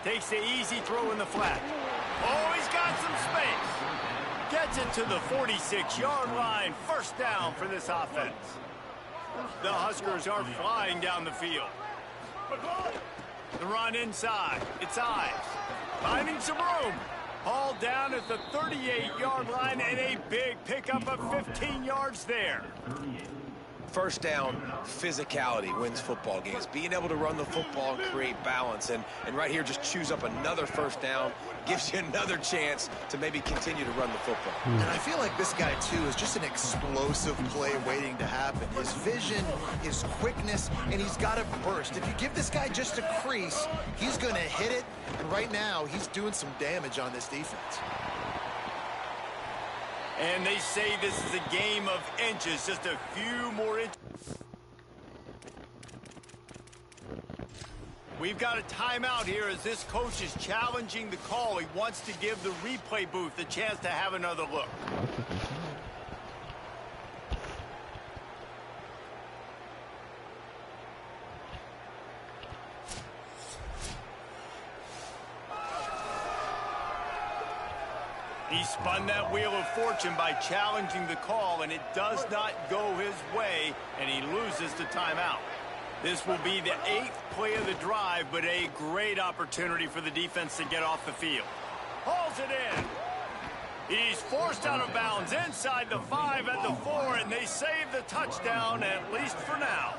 Speaker 1: Takes the easy throw in the flat. Oh, he's got some space. Gets it to the 46-yard line. 1st down for this offense. The Huskers are flying down the field. The run inside. It's Ives. Finding some room. Hauled down at the 38-yard line, and a big pickup of 15 yards there.
Speaker 3: 1st down, physicality wins football games. Being able to run the football and create balance. And right here, just choose up another 1st down. Gives you another chance to maybe continue to run the football.
Speaker 2: And I feel like this guy, too, is just an explosive play waiting to happen. His vision, his quickness, and he's got a burst. If you give this guy just a crease, he's going to hit it. And right now, he's doing some damage on this defense.
Speaker 1: And they say this is a game of inches, just a few more inches. We've got a timeout here as this coach is challenging the call. He wants to give the replay booth a chance to have another look. He spun that wheel of fortune by challenging the call, and it does not go his way, and he loses the timeout. This will be the 8th play of the drive, but a great opportunity for the defense to get off the field. Hauls it in. He's forced out of bounds inside the 5 at the 4, and they save the touchdown, at least for now.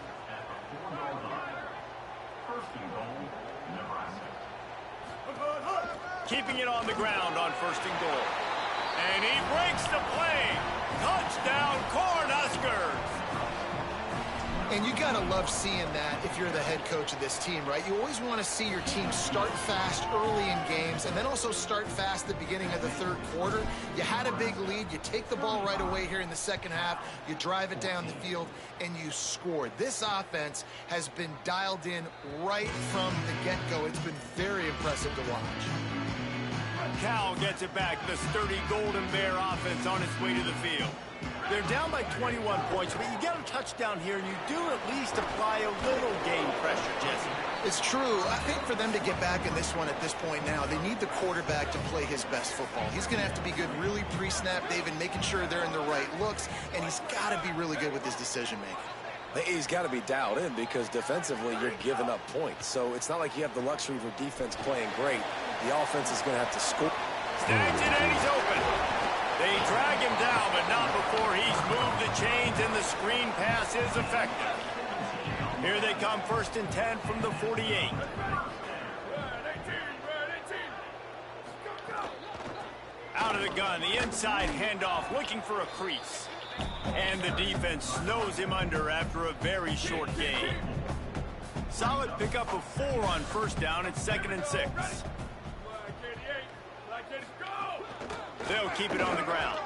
Speaker 1: Keeping it on the ground on 1st and goal. And he breaks the play. Touchdown, Cornhuskers.
Speaker 2: And you got to love seeing that if you're the head coach of this team, right? You always want to see your team start fast early in games and then also start fast at the beginning of the 3rd quarter. You had a big lead. You take the ball right away here in the 2nd half. You drive it down the field, and you scored. This offense has been dialed in right from the get-go. It's been very impressive to watch.
Speaker 1: Cal gets it back. The sturdy Golden Bear offense on its way to the field. They're down by 21 points, but you get a touchdown here, and you do at least apply a little game pressure, Jesse.
Speaker 2: It's true. I think for them to get back in this one at this point now, they need the quarterback to play his best football. He's going to have to be good really pre-snap, David, making sure they're in the right looks, and he's got to be really good with his decision-making.
Speaker 3: He's got to be dialed in because defensively you're giving up points. So it's not like you have the luxury of your defense playing great. The offense is going to have to score.
Speaker 1: Snags it, and he's open. They drag him down, but not before he's moved the chains, and the screen pass is effective. Here they come, 1st and 10 from the 48. Out of the gun, the inside handoff, looking for a crease. And the defense snows him under after a very short gain. Solid pickup of 4 on 1st down. It's 2nd and 6. They'll keep it on the ground.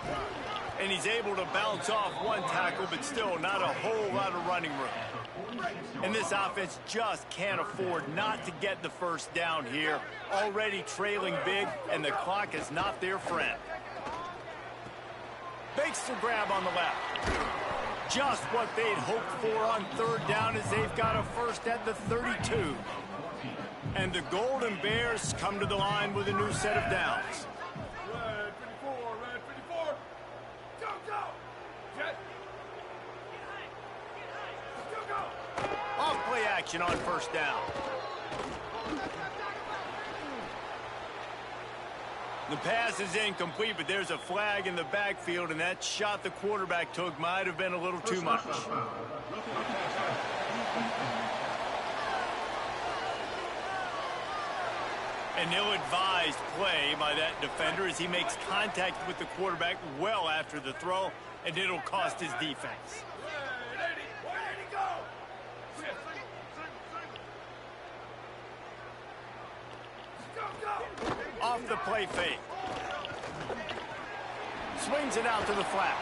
Speaker 1: And he's able to bounce off one tackle, but still not a whole lot of running room. And this offense just can't afford not to get the 1st down here. Already trailing big, and the clock is not their friend. Fakes the grab on the left. Just what they'd hoped for on 3rd down as they've got a 1st at the 32. And the Golden Bears come to the line with a new set of downs. Off-play action on 1st down. The pass is incomplete, but there's a flag in the backfield, and that shot the quarterback took might have been a little too much. An ill-advised play by that defender as he makes contact with the quarterback well after the throw, and it'll cost his defense. Off the play fake. Swings it out to the flat.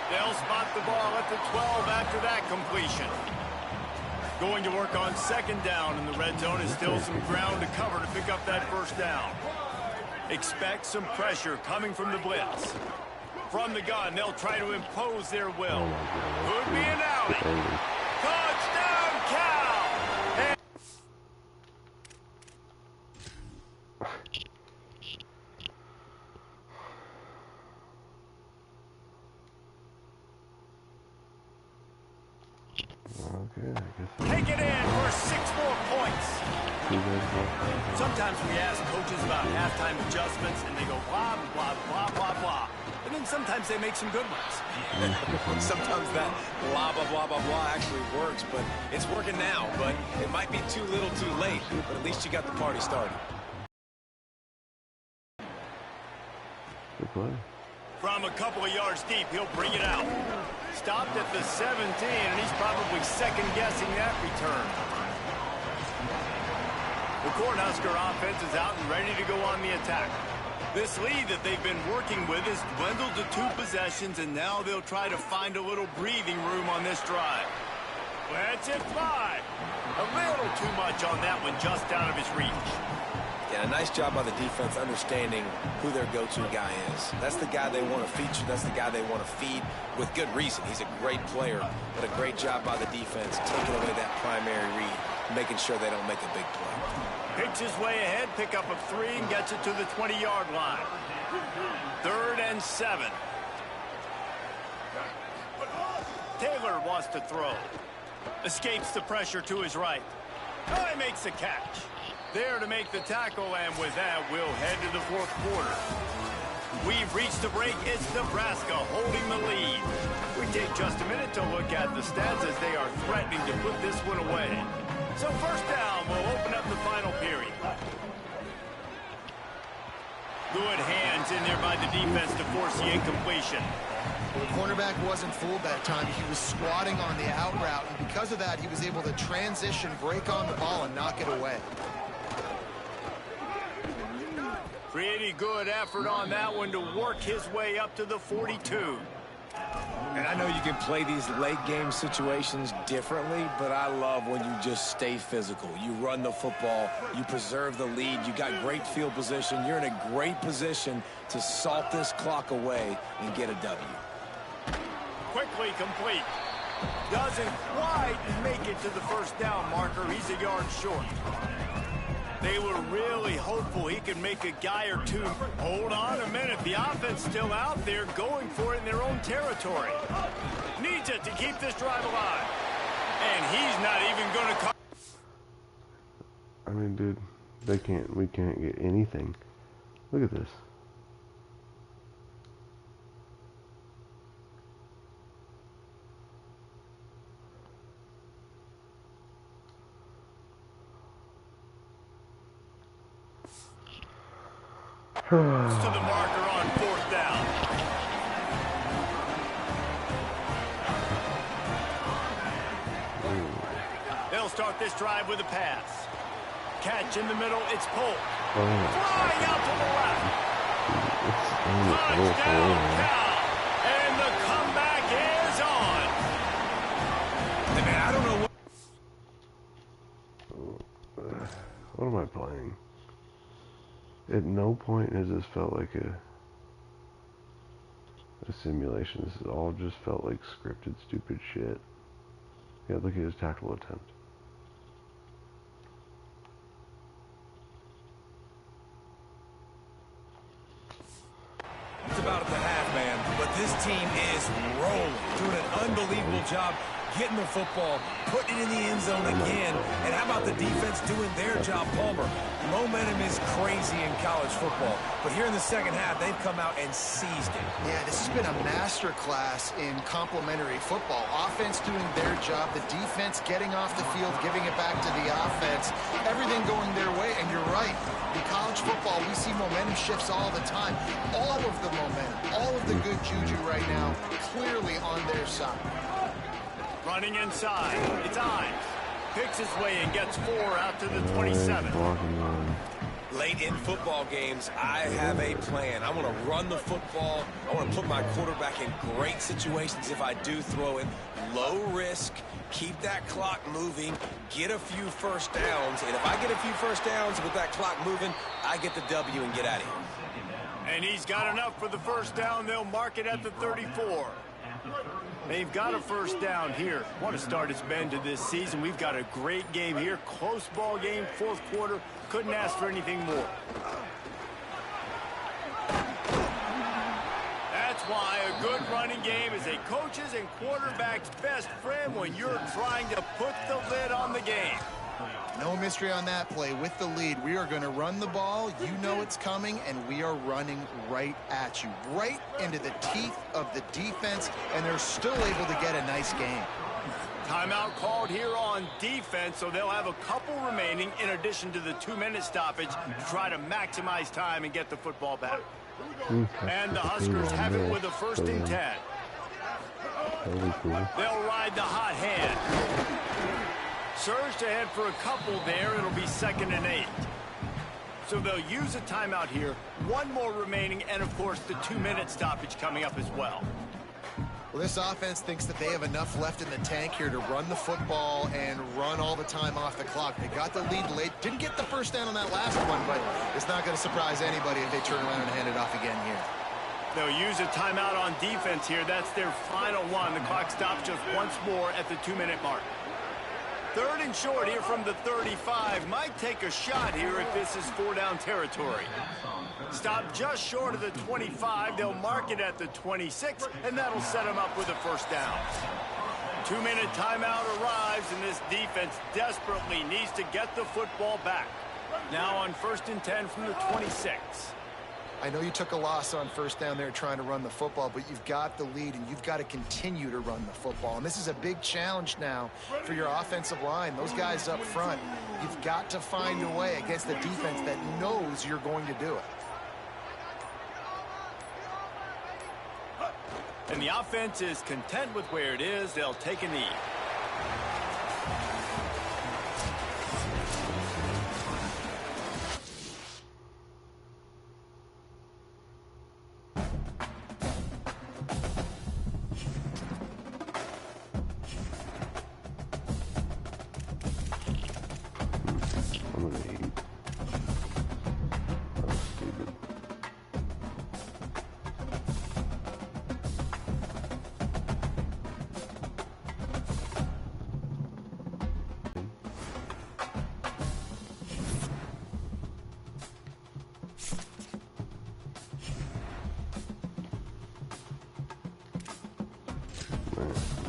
Speaker 1: They'll spot the ball at the 12 after that completion. Going to work on 2nd down in the red zone is still some ground to cover to pick up that 1st down. Expect some pressure coming from the blitz. From the gun, they'll try to impose their will. Could be an outing. Touchdown, Cal! And
Speaker 6: Okay, I guess.
Speaker 1: take it in for 6 more points. Sometimes we ask coaches about halftime adjustments, and they go blah, blah, blah, blah, blah. And then sometimes they make some good ones.
Speaker 3: Sometimes that blah, blah, blah, blah, blah actually works, but it's working now. But it might be too little too late, but at least you got the party started.
Speaker 6: Good play.
Speaker 1: From a couple of yards deep, he'll bring it out. Stopped at the 17, and he's probably second-guessing that return. The Cornhusker offense is out and ready to go on the attack. This lead that they've been working with is dwindled to 2 possessions, and now they'll try to find a little breathing room on this drive. Lets it fly. A little too much on that one, just out of his reach.
Speaker 3: Yeah, a nice job by the defense understanding who their go-to guy is. That's the guy they want to feature. That's the guy they want to feed with good reason. He's a great player, but a great job by the defense taking away that primary read, making sure they don't make a big play.
Speaker 1: Picks his way ahead, pick up of 3, and gets it to the 20-yard line. 3rd and 7. Taylor wants to throw. Escapes the pressure to his right. Oh, he makes the catch. There to make the tackle, and with that, we'll head to the 4th quarter. We've reached the break. It's Nebraska holding the lead. We take just a minute to look at the stats as they are threatening to put this one away. So 1st down will open up the final period. Good hands in there by the defense to force the incompletion.
Speaker 2: The cornerback wasn't fooled that time. He was squatting on the out route, and because of that, he was able to transition, break on the ball, and knock it away.
Speaker 1: Pretty good effort on that one to work his way up to the 42.
Speaker 3: And I know you can play these late game situations differently, but I love when you just stay physical. You run the football, you preserve the lead, you got great field position. You're in a great position to salt this clock away and get a W.
Speaker 1: Quickly complete. Doesn't quite make it to the 1st down marker. He's a yard short. They were really hopeful he could make a guy or two. Hold on a minute. The offense still out there going for it in their own territory. Needs it to keep this drive alive. And he's not even going to come.
Speaker 6: I mean, dude, we can't get anything. Look at this.
Speaker 1: To the marker on 4th down. They'll start this drive with a pass. Catch in the middle, it's Polk. Flying out to the left. Touchdown, Cal. And the comeback is on.
Speaker 3: Hey, man, I don't know
Speaker 6: what am I playing? At no point has this felt like a simulation. This has all just felt like scripted, stupid shit. Yeah, look at his tackle attempt.
Speaker 3: it's about at the half, man, but this team is rolling, doing an unbelievable job getting the football, putting it in the end zone again. And how about the defense doing their job, Palmer? Momentum is crazy in college football, but here in the second half, they've come out and seized it.
Speaker 2: Yeah, this has been a master class in complementary football. Offense doing their job, the defense getting off the field, giving it back to the offense, everything going their way. And you're right, in college football, we see momentum shifts all the time. All of the momentum, all of the good juju right now, clearly on their side.
Speaker 1: Running inside, it's Ives. Picks his way and gets 4 out to the 27.
Speaker 3: Late in football games, I have a plan. I want to run the football. I want to put my quarterback in great situations if I do throw it. Low risk, keep that clock moving, get a few first downs. And if I get a few first downs with that clock moving, I get the W and get out of here.
Speaker 1: And he's got enough for the first down. They'll mark it at the 34. They've got a first down here. What a start it's been to this season. We've got a great game here. Close ball game, 4th quarter. Couldn't ask for anything more. That's why a good running game is a coach's and quarterback's best friend when you're trying to put the lid on the game.
Speaker 2: No mystery on that play. With the lead, we are going to run the ball. You know it's coming, and we are running right at you, right into the teeth of the defense, and they're still able to get a nice game.
Speaker 1: Timeout called here on defense, so they'll have a couple remaining in addition to the 2-minute stoppage to try to maximize time and get the football back. And the Huskers have it with a 1st and 10. They'll ride the hot hand. Surged ahead for a couple there. It'll be 2nd and 8. So they'll use a timeout here. 1 more remaining, and, of course, the 2-minute stoppage coming up as well.
Speaker 2: Well, this offense thinks that they have enough left in the tank here to run the football and run all the time off the clock. They got the lead late. Didn't get the first down on that last one, but it's not going to surprise anybody if they turn around and hand it off again here.
Speaker 1: They'll use a timeout on defense here. That's their final one. The clock stops just once more at the 2-minute mark. 3rd and short here from the 35. Might take a shot here if this is 4-down territory. Stop just short of the 25. They'll mark it at the 26, and that'll set them up with a first down. 2-minute timeout arrives, and this defense desperately needs to get the football back. Now on 1st and 10 from the 26.
Speaker 2: I know you took a loss on first down there trying to run the football, but you've got the lead, and you've got to continue to run the football. And this is a big challenge now for your offensive line. Those guys up front, you've got to find a way against the defense that knows you're going to do it.
Speaker 1: And the offense is content with where it is. They'll take a knee.
Speaker 6: Man.